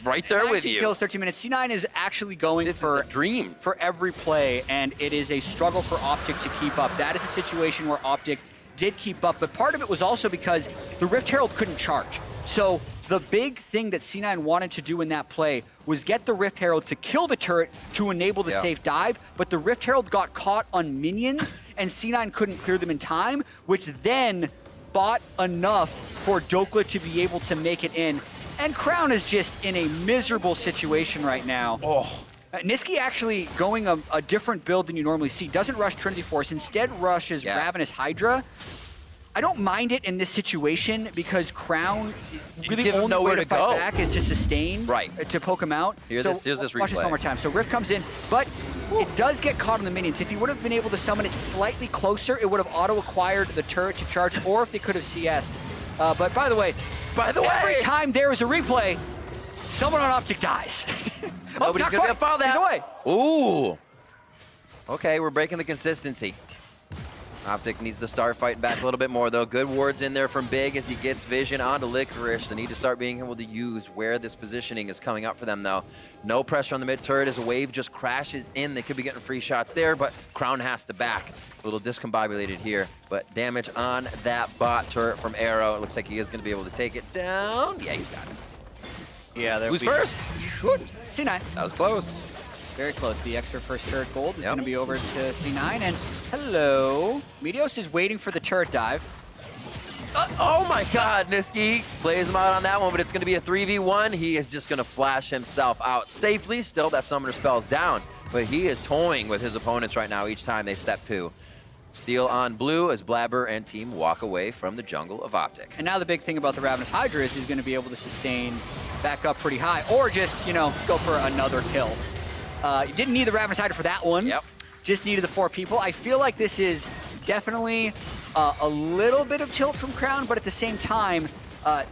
Speaker 8: Right there with
Speaker 9: 19
Speaker 8: you.
Speaker 9: kills, 13 minutes. C9 is actually going for
Speaker 8: a dream
Speaker 9: for every play, and it is a struggle for OpTic to keep up. That is a situation where OpTic did keep up, but part of it was also because the Rift Herald couldn't charge. So the big thing that C9 wanted to do in that play was get the Rift Herald to kill the turret to enable the safe dive, but the Rift Herald got caught on minions, and C9 couldn't clear them in time, which then bought enough for Dhokla to be able to make it in. And Crown is just in a miserable situation right now. Nisqy actually going a different build than you normally see. Doesn't rush Trinity Force, instead rushes Ravenous Hydra. I don't mind it in this situation because Crown really only way to fight back is to sustain, to poke him out.
Speaker 8: Here's this
Speaker 9: Watch
Speaker 8: replay.
Speaker 9: this one more time. So Rift comes in, but it does get caught on the minions. If he would have been able to summon it slightly closer, it would have auto-acquired the turret to charge it, or if they could have CS'd. But by the way, every time there is a replay, someone on OpTic dies.
Speaker 8: Nobody's going to get fouled out.
Speaker 9: He's away.
Speaker 8: Ooh. Okay, we're breaking the consistency. OpTic needs to start fighting back a little bit more, though. Good wards in there from Big as he gets vision onto Licorice. They need to start being able to use where this positioning is coming up for them, though. No pressure on the mid turret as a wave just crashes in. They could be getting free shots there, but Crown has to back. A little discombobulated here, but damage on that bot turret from Arrow. It looks like he is going to be able to take it down. Yeah, he's got it.
Speaker 9: Yeah,
Speaker 8: Who's first?
Speaker 9: C9.
Speaker 8: That was close.
Speaker 9: Very close. The extra first turret gold is going to be over to C9. And hello. Meteos is waiting for the turret dive.
Speaker 8: Oh my god, Nisqy plays him out on that one, but it's going to be a 3v1. He is just going to flash himself out safely. Still, that summoner spell's down, but he is toying with his opponents right now each time they step to. Steal on blue as Blaber and team walk away from the jungle of OpTic.
Speaker 9: And now the big thing about the Ravenous Hydra is he's going to be able to sustain back up pretty high, or just, you know, go for another kill. You didn't need the Ravenous Hydra for that one.
Speaker 8: Yep.
Speaker 9: Just needed the 4 people. I feel like this is definitely a little bit of tilt from Crown, but at the same time,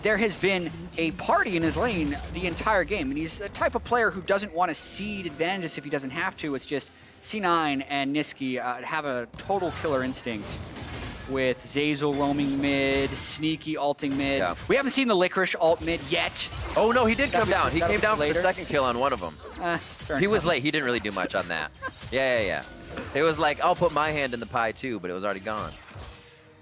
Speaker 9: there has been a party in his lane the entire game. And he's the type of player who doesn't want to cede advantages if he doesn't have to. It's just C9 and Nisqy have a total killer instinct with Zeyzal roaming mid, Sneaky ulting mid.
Speaker 8: Yeah.
Speaker 9: We haven't seen the Licorice ult mid yet.
Speaker 8: Oh no, he did come down. He
Speaker 9: that'll
Speaker 8: came
Speaker 9: be
Speaker 8: down for the
Speaker 9: later.
Speaker 8: second kill on one of them. He was late. He didn't really do much on that. Yeah. It was like, I'll put my hand in the pie too, but it was already gone.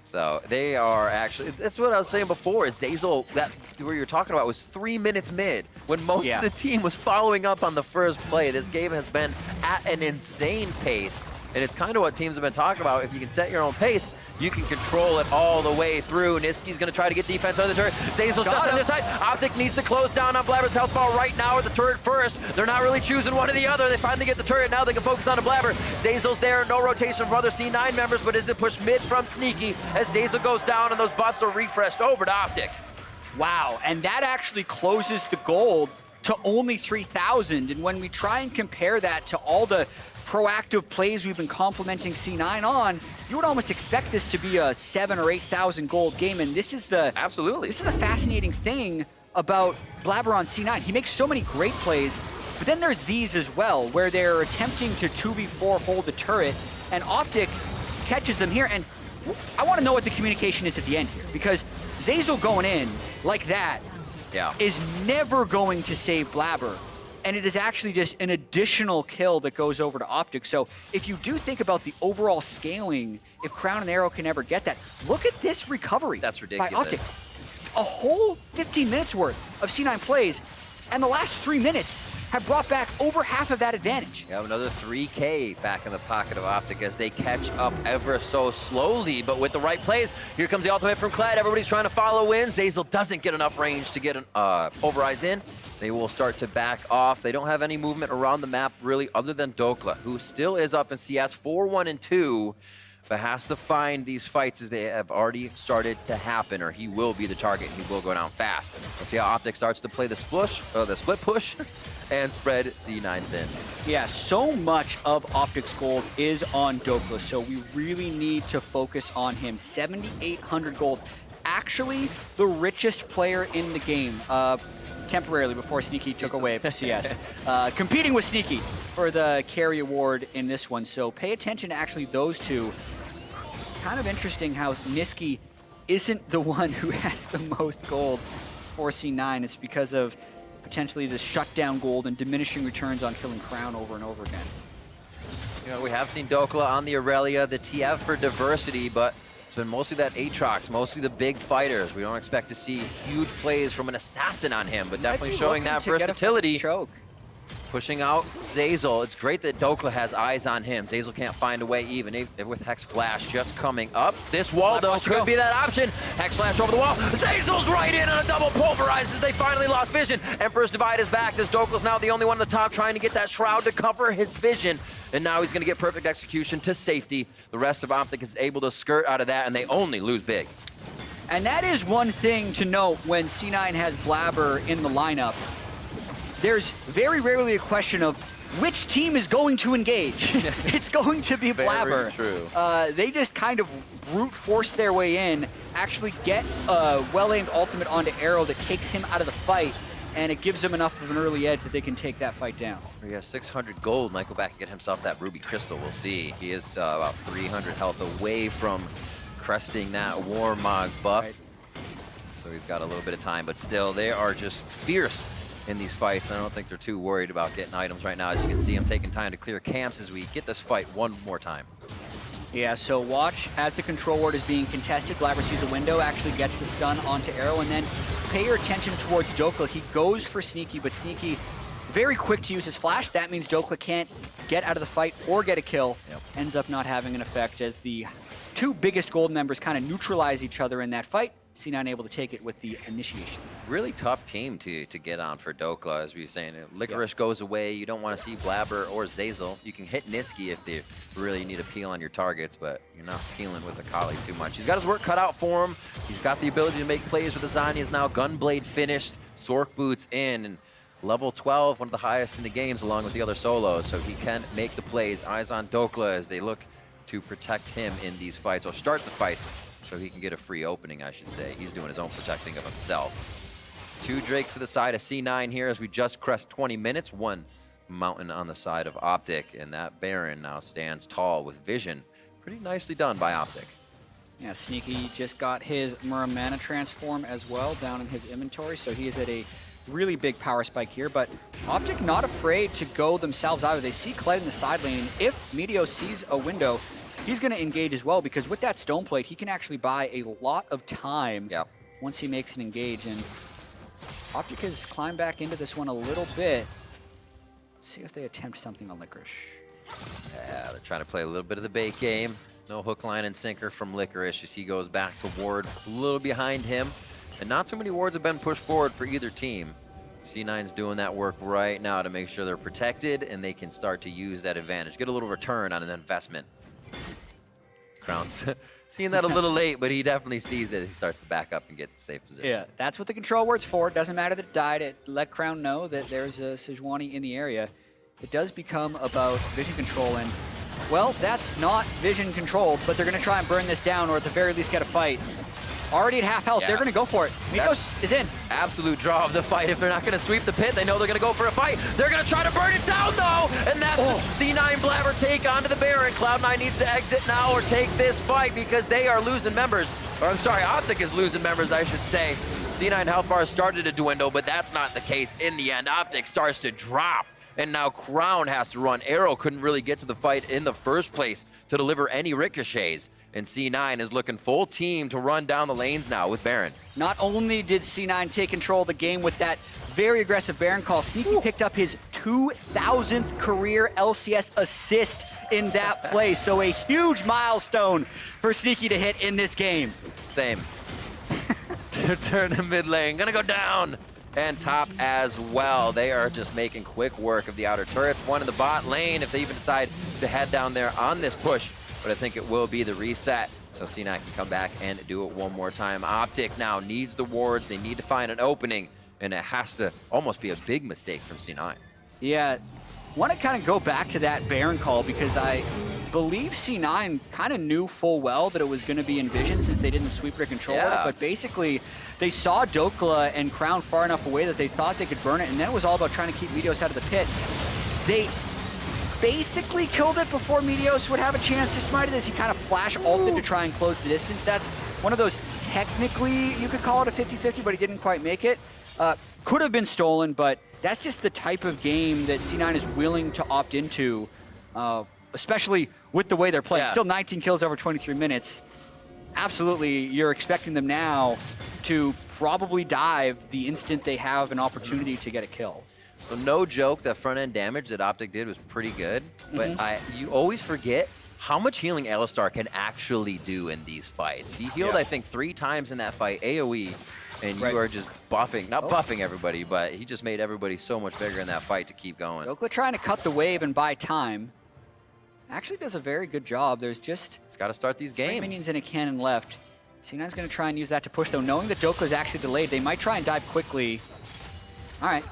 Speaker 8: So they are actually, that's what I was saying before, is Zeyzal, that where you're talking about was 3 minutes mid when most of the team was following up on the first play. This game has been at an insane pace. And it's kind of what teams have been talking about. If you can set your own pace, you can control it all the way through. Nisqy's going to try to get defense on the turret. Zeyzal's just on their side. OpTic needs to close down on Blaber's health bar right now, or the turret first. They're not really choosing one or the other. They finally get the turret. Now they can focus on the Blaber. Zeyzal's there. No rotation from other C9 members, but is it pushed mid from Sneaky as Zeyzal goes down and those buffs are refreshed over to OpTic.
Speaker 9: Wow, and that actually closes the gold to only 3,000. And when we try and compare that to all the proactive plays we've been complimenting C9 on, you would almost expect this to be a 7,000 or 8,000 gold game. And this is the This is the fascinating thing about Blaber on C9. He makes so many great plays, but then there's these as well, where they're attempting to 2v4 hold the turret, and OpTic catches them here. And I want to know what the communication is at the end here, because Zeyzal going in like that is never going to save Blaber. And it is actually just an additional kill that goes over to OpTic. So if you do think about the overall scaling, if Crown and Arrow can ever get that, look at this recovery.
Speaker 8: That's
Speaker 9: by
Speaker 8: ridiculous.
Speaker 9: OpTic. A whole 15 minutes worth of C9 plays, and the last 3 minutes have brought back over half of that advantage.
Speaker 8: You have another 3K back in the pocket of OpTic as they catch up ever so slowly, but with the right plays. Here comes the ultimate from Kled. Everybody's trying to follow in. Zeyzal doesn't get enough range to get an overrise in. They will start to back off. They don't have any movement around the map really other than Dhokla, who still is up in CS 4-1-2, but has to find these fights as they have already started to happen, or he will be the target. He will go down fast. We'll see how OpTic starts to play the split push and spread C9 thin.
Speaker 9: Yeah, so much of OpTic's gold is on Dhokla, so we really need to focus on him. 7,800 gold. Actually, the richest player in the game. Temporarily before Sneaky took away CS. Competing with Sneaky for the carry award in this one. So pay attention to actually those two. Kind of interesting how Nisqy isn't the one who has the most gold for C9. It's because of potentially the shutdown gold and diminishing returns on killing Crown over and over again.
Speaker 8: You know, we have seen Dhokla on the Irelia, the TF for diversity, but it's been mostly that Aatrox, mostly the big fighters. We don't expect to see huge plays from an assassin on him, but definitely showing that versatility. Pushing out Zeyzal. It's great that Dhokla has eyes on him. Zeyzal can't find a way even with Hex Flash just coming up. This wall, though, could be that option. Hex Flash over the wall. Zeyzal's right in on a double pulverizes. They finally lost vision. Emperor's Divide is back as Dhokla's now the only one on the top trying to get that shroud to cover his vision. And now he's going to get perfect execution to safety. The rest of OpTic is able to skirt out of that, and they only lose big.
Speaker 9: And that is one thing to note when C9 has Blaber in the lineup. There's very rarely a question of which team is going to engage. It's going to be Blaber.
Speaker 8: Very true.
Speaker 9: They just kind of brute force their way in, actually get a well-aimed ultimate onto Arrow that takes him out of the fight, and it gives them enough of an early edge that they can take that fight down.
Speaker 10: He has 600 gold. Might go back and get himself that ruby crystal. We'll see. He is about 300 health away from cresting that Warmog's buff.
Speaker 9: Right.
Speaker 10: So he's got a little bit of time, but still, they are just fierce in these fights. I don't think they're too worried about getting items right now. As you can see, I'm taking time to clear camps as we get this fight one more time.
Speaker 9: Yeah, so watch as the control ward is being contested. Blaber sees a window, actually gets the stun onto Arrow, and then pay your attention towards Dhokla. He goes for Nisqy, but Nisqy very quick to use his flash. That means Dhokla can't get out of the fight or get a kill.
Speaker 10: Yep.
Speaker 9: Ends up not having an effect as the two biggest gold members kind of neutralize each other in that fight. C9 able to take it with the initiation.
Speaker 10: Really tough team to get on for Dhokla, as we were saying. Licorice goes away. You don't want to see Blaber or Zeyzal. You can hit Nisqy if they really need to peel on your targets, but you're not peeling with Akali too much. He's got his work cut out for him. He's got the ability to make plays with the Zanyas now. Gunblade finished. Sork boots in. And level 12, one of the highest in the games, along with the other solos, so he can make the plays. Eyes on Dhokla as they look to protect him in these fights, or start the fights, so he can get a free opening, I should say. He's doing his own protecting of himself. 2 Drakes to the side of C9 here as we just crest 20 minutes. 1 Mountain on the side of OpTic, and that Baron now stands tall with vision. Pretty nicely done by OpTic.
Speaker 9: Yeah, Sneaky just got his Muramana transform as well down in his inventory, so he is at a really big power spike here, but OpTic not afraid to go themselves either. They see Kled in the side lane. If Meteos sees a window, he's going to engage as well, because with that stone plate, he can actually buy a lot of time once he makes an engage. And OpTic has climbed back into this one a little bit. Let's see if they attempt something on Licorice.
Speaker 10: Yeah, they're trying to play a little bit of the bait game. No hook, line, and sinker from Licorice as he goes back to ward a little behind him. And not too many wards have been pushed forward for either team. C9's doing that work right now to make sure they're protected and they can start to use that advantage. Get a little return on an investment. Crown's seeing that a little late, but he definitely sees it. He starts to back up and get the safe position.
Speaker 9: Yeah, that's what the control ward's for. It doesn't matter that it died. It let Crown know that there's a Sejuani in the area. It does become about vision control, and, well, that's not vision controlled, but they're going to try and burn this down, or at the very least get a fight. Already at half health, they're going to go for it. Meteos is in.
Speaker 10: Absolute draw of the fight. If they're not going to sweep the pit, they know they're going to go for a fight. They're going to try to burn it down, though, and that's C9 Blaber take onto the Baron. Cloud9 needs to exit now or take this fight because they are losing members. Or I'm sorry, OpTic is losing members, I should say. C9 health bar started to dwindle, but that's not the case in the end. OpTic starts to drop, and now Crown has to run. Arrow couldn't really get to the fight in the first place to deliver any ricochets. And C9 is looking full team to run down the lanes now with Baron.
Speaker 9: Not only did C9 take control of the game with that very aggressive Baron call, Sneaky picked up his 2,000th career LCS assist in that play. So a huge milestone for Sneaky to hit in this game.
Speaker 10: Same. Turn to mid lane, gonna go down. And top as well. They are just making quick work of the outer turrets. One in the bot lane if they even decide to head down there on this push. But I think it will be the reset. So C9 can come back and do it one more time. OpTic now needs the wards. They need to find an opening. And it has to almost be a big mistake from C9.
Speaker 9: Yeah, want to kind of go back to that Baron call because I believe C9 kind of knew full well that it was going to be Envision since they didn't sweep their controller. But basically, they saw Dhokla and Crown far enough away that they thought they could burn it. And then it was all about trying to keep Meteos out of the pit. They basically killed it before Meteos would have a chance to smite it as he kind of flash ulted to try and close the distance. That's one of those, technically, you could call it a 50-50, but he didn't quite make it. Could have been stolen, but that's just the type of game that C9 is willing to opt into, especially with the way they're playing. Still 19 kills over 23 minutes. Absolutely, you're expecting them now to probably dive the instant they have an opportunity to get a kill.
Speaker 10: So no joke, that front-end damage that OpTic did was pretty good, but you always forget how much healing Alistar can actually do in these fights. He healed, I think, 3 times in that fight, AoE, and you are just buffing, not buffing everybody, but he just made everybody so much bigger in that fight to keep going.
Speaker 9: Dhokla trying to cut the wave and buy time. Actually does a very good job. There's just...
Speaker 10: It's got to start these games.
Speaker 9: 3 minions and a cannon left. C9's going to try and use that to push, though. Knowing that Dhokla is actually delayed, they might try and dive quickly. All right.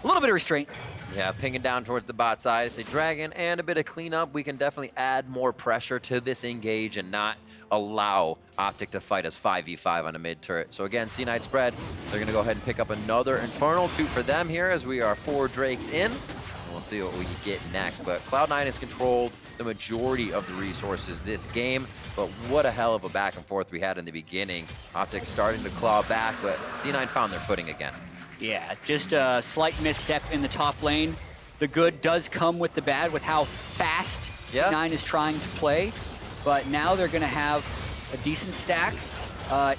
Speaker 9: a little bit of restraint.
Speaker 10: Yeah, pinging down towards the bot side. It's a dragon and a bit of cleanup. We can definitely add more pressure to this engage and not allow OpTic to fight us 5v5 on a mid turret. So again, C9 spread. They're going to go ahead and pick up another Infernal, 2 for them here as we are 4 Drakes in. And we'll see what we can get next. But Cloud9 has controlled the majority of the resources this game. But what a hell of a back and forth we had in the beginning. OpTic starting to claw back, but C9 found their footing again.
Speaker 9: Yeah, just a slight misstep in the top lane. The good does come with the bad with how fast C9 is trying to play. But now they're going to have a decent stack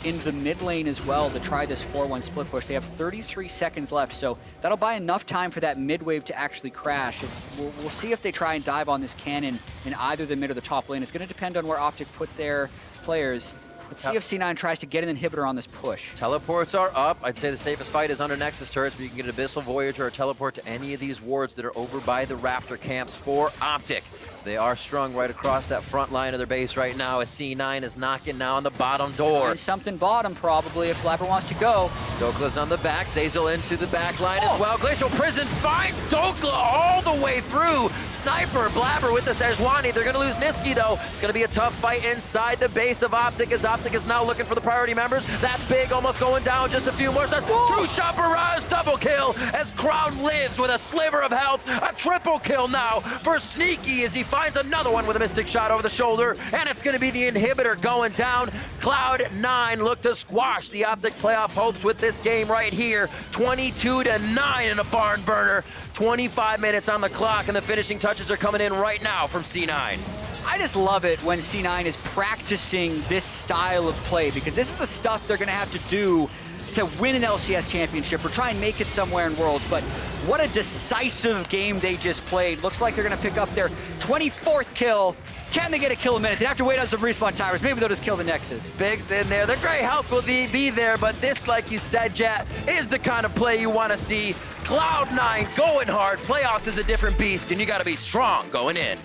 Speaker 9: in the mid lane as well to try this 4-1 split push. They have 33 seconds left, so that'll buy enough time for that mid wave to actually crash. We'll see if they try and dive on this cannon in either the mid or the top lane. It's going to depend on where OpTic put their players. Let's see if C9 tries to get an inhibitor on this push.
Speaker 10: Teleports are up. I'd say the safest fight is under Nexus turrets, but you can get an Abyssal Voyager or teleport to any of these wards that are over by the Raptor camps for OpTic. They are strung right across that front line of their base right now as C9 is knocking now on the bottom door.
Speaker 9: And something bottom probably if Blaber wants to go.
Speaker 10: Dokla's on the back, Zeyzal into the back line as well. Glacial Prison finds Dhokla all the way through. Sniper, Blaber with the Sejuani. They're going to lose Nisqy though. It's going to be a tough fight inside the base of OpTic as OpTic is now looking for the priority members. That big almost going down, just a few more shots. True shot barrage, double kill as Crown lives with a sliver of health. A triple kill now for Sneaky as he finds another one with a Mystic shot over the shoulder, and it's going to be the inhibitor going down. Cloud9 look to squash the OpTic playoff hopes with this game right here. 22-9 in a barn burner. 25 minutes on the clock, and the finishing touches are coming in right now from C9.
Speaker 9: I just love it when C9 is practicing this style of play because this is the stuff they're going to have to do to win an LCS championship or try and make it somewhere in Worlds. But what a decisive game they just played. Looks like they're going to pick up their 24th kill. Can they get a kill a minute? They have to wait on some respawn timers. Maybe they'll just kill the Nexus.
Speaker 10: Big's in there. Their great health will be there, but this, like you said, Jet, is the kind of play you want to see. Cloud9 going hard. Playoffs is a different beast, and you got to be strong going in.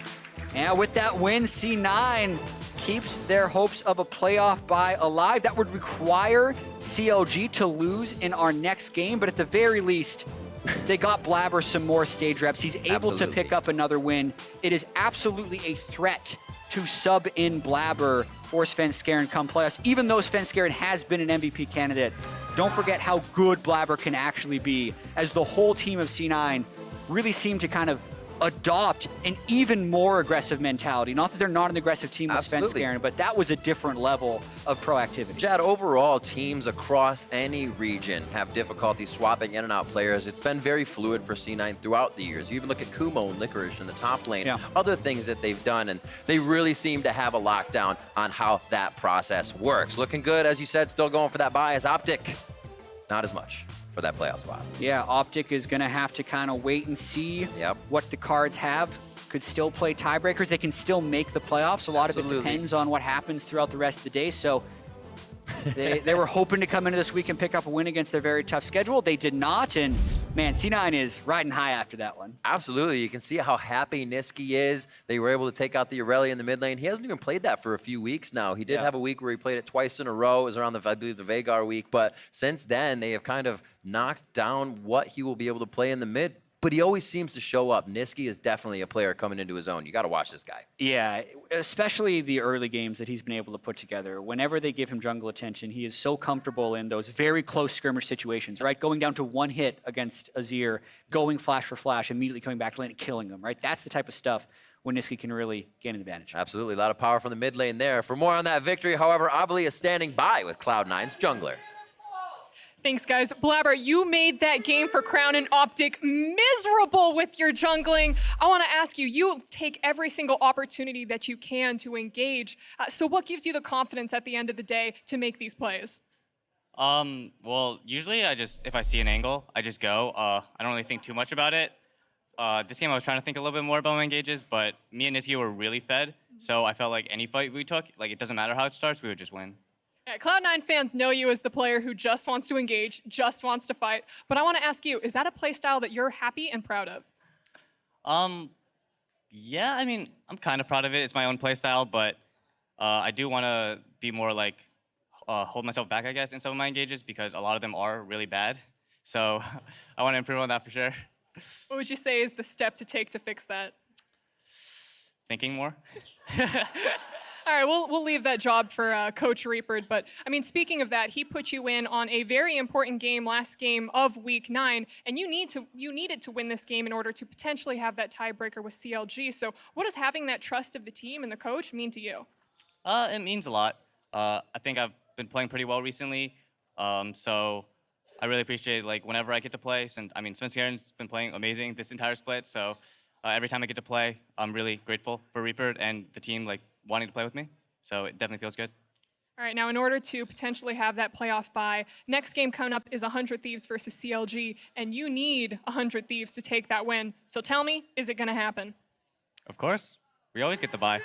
Speaker 9: And with that win, C9 keeps their hopes of a playoff bye alive. That would require CLG to lose in our next game, but at the very least, they got Blaber some more stage reps. He's able to pick up another win. It is absolutely a threat to sub in Blaber for Svenskeren come playoffs, even though Svenskeren has been an MVP candidate. Don't forget how good Blaber can actually be, as the whole team of C9 really seem to kind of adopt an even more aggressive mentality. Not that they're not an aggressive team with Svenskeren, but that was a different level of proactivity.
Speaker 10: Jad, overall, teams across any region have difficulty swapping in and out players. It's been very fluid for C9 throughout the years. You even look at Kumo and Licorice in the top lane, other things that they've done, and they really seem to have a lockdown on how that process works. Looking good, as you said, still going for that buy as OpTic. Not as much for that playoff spot.
Speaker 9: Yeah, OpTic is going to have to kind of wait and see what the cards have. Could still play tiebreakers. They can still make the playoffs. A lot of it depends on what happens throughout the rest of the day. So they were hoping to come into this week and pick up a win against their very tough schedule. They did not, and man, C9 is riding high after that one.
Speaker 10: Absolutely. You can see how happy Nisqy is. They were able to take out the Irelia in the mid lane. He hasn't even played that for a few weeks now. He did have a week where he played it twice in a row. It was around I believe, the Veigar week. But since then, they have kind of knocked down what he will be able to play in the mid. But he always seems to show up. Nisqy is definitely a player coming into his own. You got to watch this guy.
Speaker 9: Yeah, especially the early games that he's been able to put together. Whenever they give him jungle attention, he is so comfortable in those very close skirmish situations, right? Going down to one hit against Azir, going flash for flash, immediately coming back to lane and killing them, right? That's the type of stuff when Nisqy can really gain an advantage.
Speaker 10: Absolutely. A lot of power from the mid lane there. For more on that victory, however, Obli is standing by with Cloud9's jungler.
Speaker 11: Thanks, guys. Blaber, you made that game for Crown and OpTic miserable with your jungling. I want to ask you, you take every single opportunity that you can to engage. So what gives you the confidence at the end of the day to make these plays?
Speaker 12: Well, usually if I see an angle, I just go. I don't really think too much about it. This game I was trying to think a little bit more about my engages, but me and Nisqy were really fed. So I felt like any fight we took, like it doesn't matter how it starts, we would just win.
Speaker 11: Yeah, Cloud9 fans know you as the player who just wants to engage, just wants to fight. But I want to ask you, is that a play style that you're happy and proud of?
Speaker 12: Yeah, I mean, I'm kind of proud of it. It's my own play style, but I do want to be more like, hold myself back, I guess, in some of my engages because a lot of them are really bad. So I want to improve on that for sure.
Speaker 11: What would you say is the step to take to fix that?
Speaker 12: Thinking more.
Speaker 11: All right, we'll leave that job for Coach Reaper. But I mean, speaking of that, he put you in on a very important game, last game of Week 9, and you needed to win this game in order to potentially have that tiebreaker with CLG. So, what does having that trust of the team and the coach mean to you?
Speaker 12: It means a lot. I think I've been playing pretty well recently, so I really appreciate like whenever I get to play. And I mean, Svenskjaeren's been playing amazing this entire split, so every time I get to play, I'm really grateful for Reaper and the team like wanting to play with me. So it definitely feels good.
Speaker 11: All right, now in order to potentially have that playoff bye, next game coming up is 100 Thieves versus CLG, and you need 100 Thieves to take that win. So tell me, is it going to happen?
Speaker 12: Of course, we always get the bye.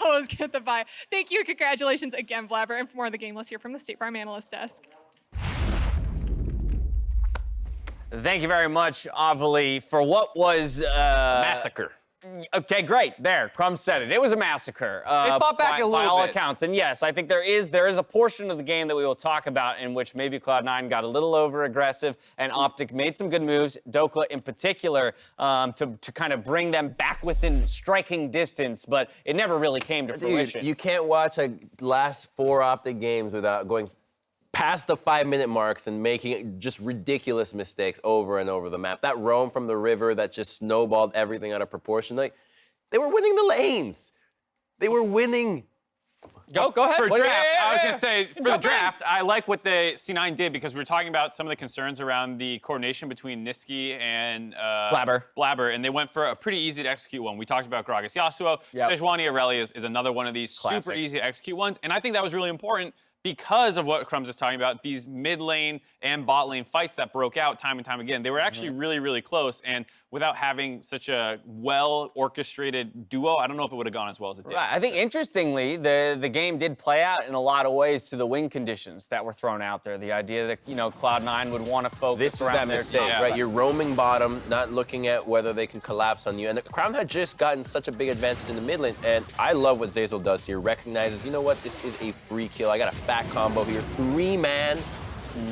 Speaker 11: Always get the bye. Thank you, congratulations again, Blaber. And for more of the game, let's hear from the State Farm Analyst Desk.
Speaker 1: Thank you very much, Avali, for what was
Speaker 6: Massacre.
Speaker 1: Okay, great. There, Crumb said it. It was a massacre.
Speaker 7: They fought back a little
Speaker 1: by all
Speaker 7: bit.
Speaker 1: accounts. And yes, I think there is a portion of the game that we will talk about in which maybe Cloud9 got a little over-aggressive and OpTic made some good moves, Dhokla in particular, to kind of bring them back within striking distance, but it never really came to fruition.
Speaker 6: Dude, you can't watch last 4 OpTic games without going past the 5-minute marks and making just ridiculous mistakes over and over the map. That roam from the river that just snowballed everything out of proportion. Like, they were winning the lanes. They were winning.
Speaker 1: Go ahead.
Speaker 7: For
Speaker 1: What-
Speaker 7: draft,
Speaker 1: yeah,
Speaker 7: I was
Speaker 1: yeah,
Speaker 7: going to say,
Speaker 1: yeah.
Speaker 7: for the
Speaker 1: Jump in.
Speaker 7: draft, I like what the C9 did because we were talking about some of the concerns around the coordination between Nisqy and Blaber, and they went for a pretty easy to execute one. We talked about Gragas Yasuo.
Speaker 1: Yep.
Speaker 7: Sejuani Irelia is another one of these super
Speaker 1: Classic.
Speaker 7: easy to execute ones, and I think that was really important because of what Crumbs is talking about, these mid lane and bot lane fights that broke out time and time again. They were actually really, really close, and without having such a well-orchestrated duo, I don't know if it would have gone as well as it did.
Speaker 1: Right. I think interestingly, the game did play out in a lot of ways to the win conditions that were thrown out there. The idea that, Cloud9 would want to focus
Speaker 6: This is
Speaker 1: around
Speaker 6: that
Speaker 1: their
Speaker 6: mistake,
Speaker 1: team.
Speaker 6: right? You're roaming bottom, not looking at whether they can collapse on you. And the Crown had just gotten such a big advantage in the mid lane. And I love what Zeyzal does here. Recognizes, you know what? This is a free kill. I got a fat combo here. 3-man.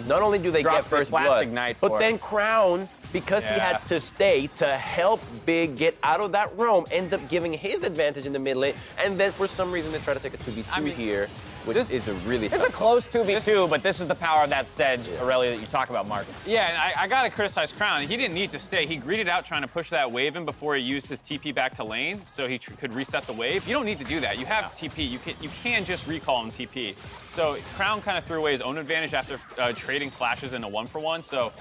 Speaker 6: Not only do they
Speaker 1: Drops
Speaker 6: get
Speaker 1: the
Speaker 6: first
Speaker 1: classic
Speaker 6: blood,
Speaker 1: knight for
Speaker 6: but
Speaker 1: it.
Speaker 6: then Crown, because he had to stay to help Big get out of that roam, ends up giving his advantage in the mid lane. And then for some reason, they try to take a 2v2 here, which is a really
Speaker 1: It's
Speaker 6: tough
Speaker 1: a close 2v2, but this is the power of that Sedge, Irelia, that you talk about, Mark.
Speaker 7: Yeah, and I gotta criticize Crown. He didn't need to stay. He greeted out trying to push that wave in before he used his TP back to lane, so he could reset the wave. You don't need to do that. You have TP. You can just recall him TP. So Crown kind of threw away his own advantage after trading flashes in a 1-for-1. So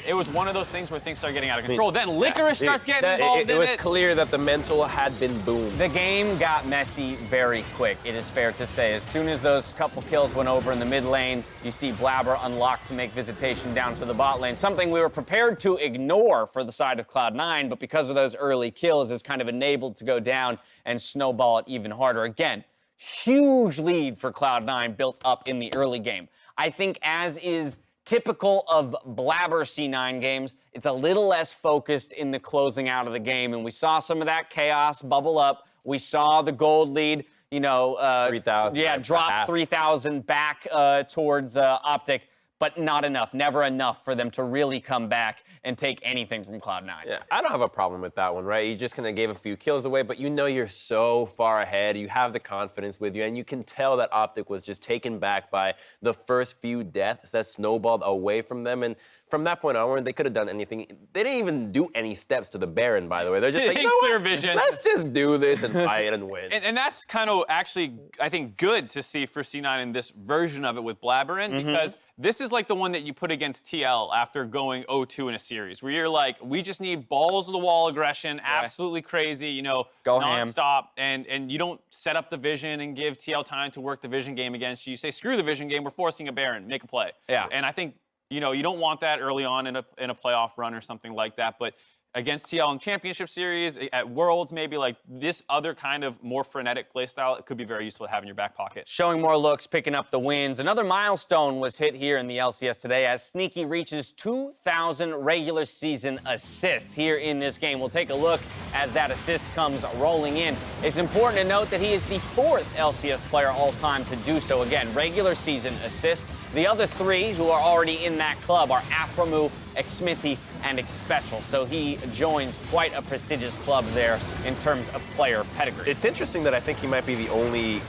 Speaker 7: it was one of those things where things started getting out of control. Then Licorice starts getting involved
Speaker 6: it
Speaker 7: in
Speaker 6: was
Speaker 7: it.
Speaker 6: clear that the mental had been boomed.
Speaker 1: The game got messy very quick, it is fair to say. As soon as those couple kills went over in the mid lane, you see Blaber unlocked to make visitation down to the bot lane, something we were prepared to ignore for the side of Cloud9, but because of those early kills, is kind of enabled to go down and snowball it even harder. Again, huge lead for Cloud9 built up in the early game. I think, as is typical of Blaber C9 games, it's a little less focused in the closing out of the game, and we saw some of that chaos bubble up. We saw the gold lead,
Speaker 6: 3,000.
Speaker 1: Yeah, drop 3,000 back towards OpTic, but not enough, never enough for them to really come back and take anything from Cloud9.
Speaker 6: Yeah, I don't have a problem with that one, right? You just kind of gave a few kills away, but you know you're so far ahead. You have the confidence with you, and you can tell that OpTic was just taken back by the first few deaths that snowballed away from them. And from that point onward, they could have done anything. They didn't even do any steps to the Baron, by the way. They're just like, you know
Speaker 7: Clear
Speaker 6: what?
Speaker 7: vision.
Speaker 6: Let's just do this and fight and win.
Speaker 7: And that's kind of actually, I think, good to see for C9 in this version of it with Blaberin, because this is like the one that you put against TL after going 0-2 in a series, where you're like, we just need balls to the wall aggression, absolutely crazy,
Speaker 1: Go ham.
Speaker 7: nonstop, and you don't set up the vision and give TL time to work the vision game against you. You say, screw the vision game, we're forcing a Baron, make a play.
Speaker 1: Yeah.
Speaker 7: And I think, you don't want that early on in a playoff run or something like that, but against TL in Championship Series, at Worlds, maybe like this other kind of more frenetic playstyle, it could be very useful to have in your back pocket.
Speaker 1: Showing more looks, picking up the wins. Another milestone was hit here in the LCS today as Nisqy reaches 2,000 regular season assists here in this game. We'll take a look as that assist comes rolling in. It's important to note that he is the 4th LCS player all time to do so. Again, regular season assists. The other 3 who are already in that club are Aframu, Xmithy, and Xspecial. So he joins quite a prestigious club there in terms of player pedigree.
Speaker 6: It's interesting that I think he might be the only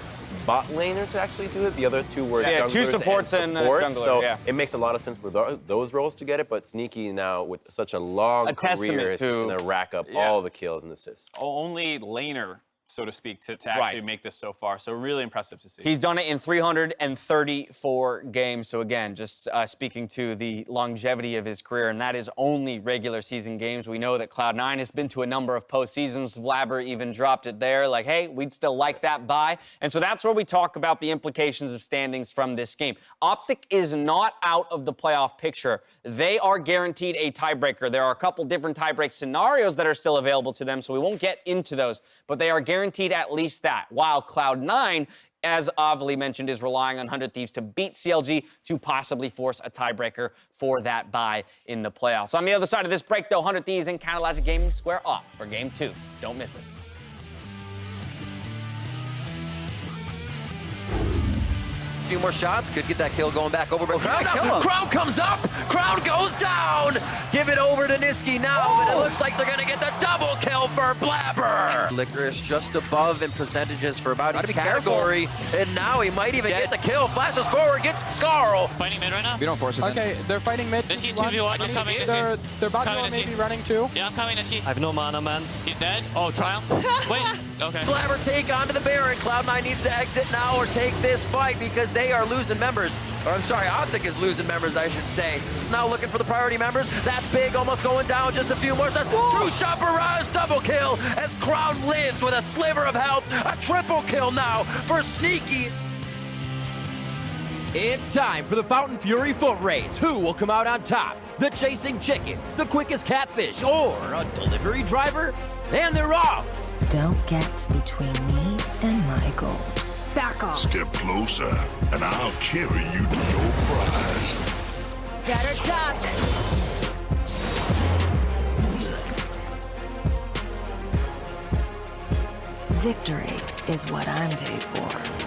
Speaker 6: bot laner to actually do it. The other 2 were junglers
Speaker 1: 2 supports and
Speaker 6: support.
Speaker 1: jungler,
Speaker 6: so
Speaker 1: yeah.
Speaker 6: it makes a lot of sense for those roles to get it, but Nisqy now with such a long career is going to rack up all the kills and assists.
Speaker 7: Only laner, so to speak, to actually make this so far. So really impressive to see.
Speaker 1: He's done it in 334 games. So again, just speaking to the longevity of his career, and that is only regular season games. We know that Cloud9 has been to a number of postseasons. Blaber even dropped it there, like, hey, we'd still like that bye. And so that's where we talk about the implications of standings from this game. OpTic is not out of the playoff picture. They are guaranteed a tiebreaker. There are a couple different tiebreak scenarios that are still available to them, so we won't get into those, but they are guaranteed at least that, while Cloud9, as Avli mentioned, is relying on 100 Thieves to beat CLG to possibly force a tiebreaker for that bye in the playoffs. On the other side of this break, though, 100 Thieves and Counterlogic Gaming square off for Game 2. Don't miss it.
Speaker 8: A few more shots, could get that kill going back over. But Crown comes up, Crown goes down. Give it over to Nisqy now, but it looks like they're gonna get the double kill for Blaber. Licorice just above in percentages for about each category, and now he might even get the kill. Flashes forward, gets Scarl.
Speaker 12: Fighting mid right now?
Speaker 13: We don't force it.
Speaker 14: Okay, they're fighting mid.
Speaker 12: Nisqy's 2v1, I'm coming,
Speaker 14: They're about
Speaker 12: Coming,
Speaker 14: to maybe
Speaker 12: Nisqy.
Speaker 14: running too.
Speaker 12: Yeah, I'm coming, Nisqy.
Speaker 3: I have no mana, man.
Speaker 12: He's dead. Oh, trial. Wait, okay.
Speaker 8: Blaber take onto the Baron. Cloud9 needs to exit now or take this fight because they are losing members. Or I'm sorry, OpTic is losing members, I should say. Now looking for the priority members. That's big, almost going down. Just a few more shots. Two-shot barrage, double kill as Crown lives with a sliver of health. A triple kill now for Sneaky. It's time for the Fountain Fury foot race. Who will come out on top? The chasing chicken, the quickest catfish, or a delivery driver? And they're off.
Speaker 15: Don't get between me and my goal. Back off.
Speaker 16: Step closer, and I'll carry you to your prize.
Speaker 15: Better duck. Victory is what I'm paid for.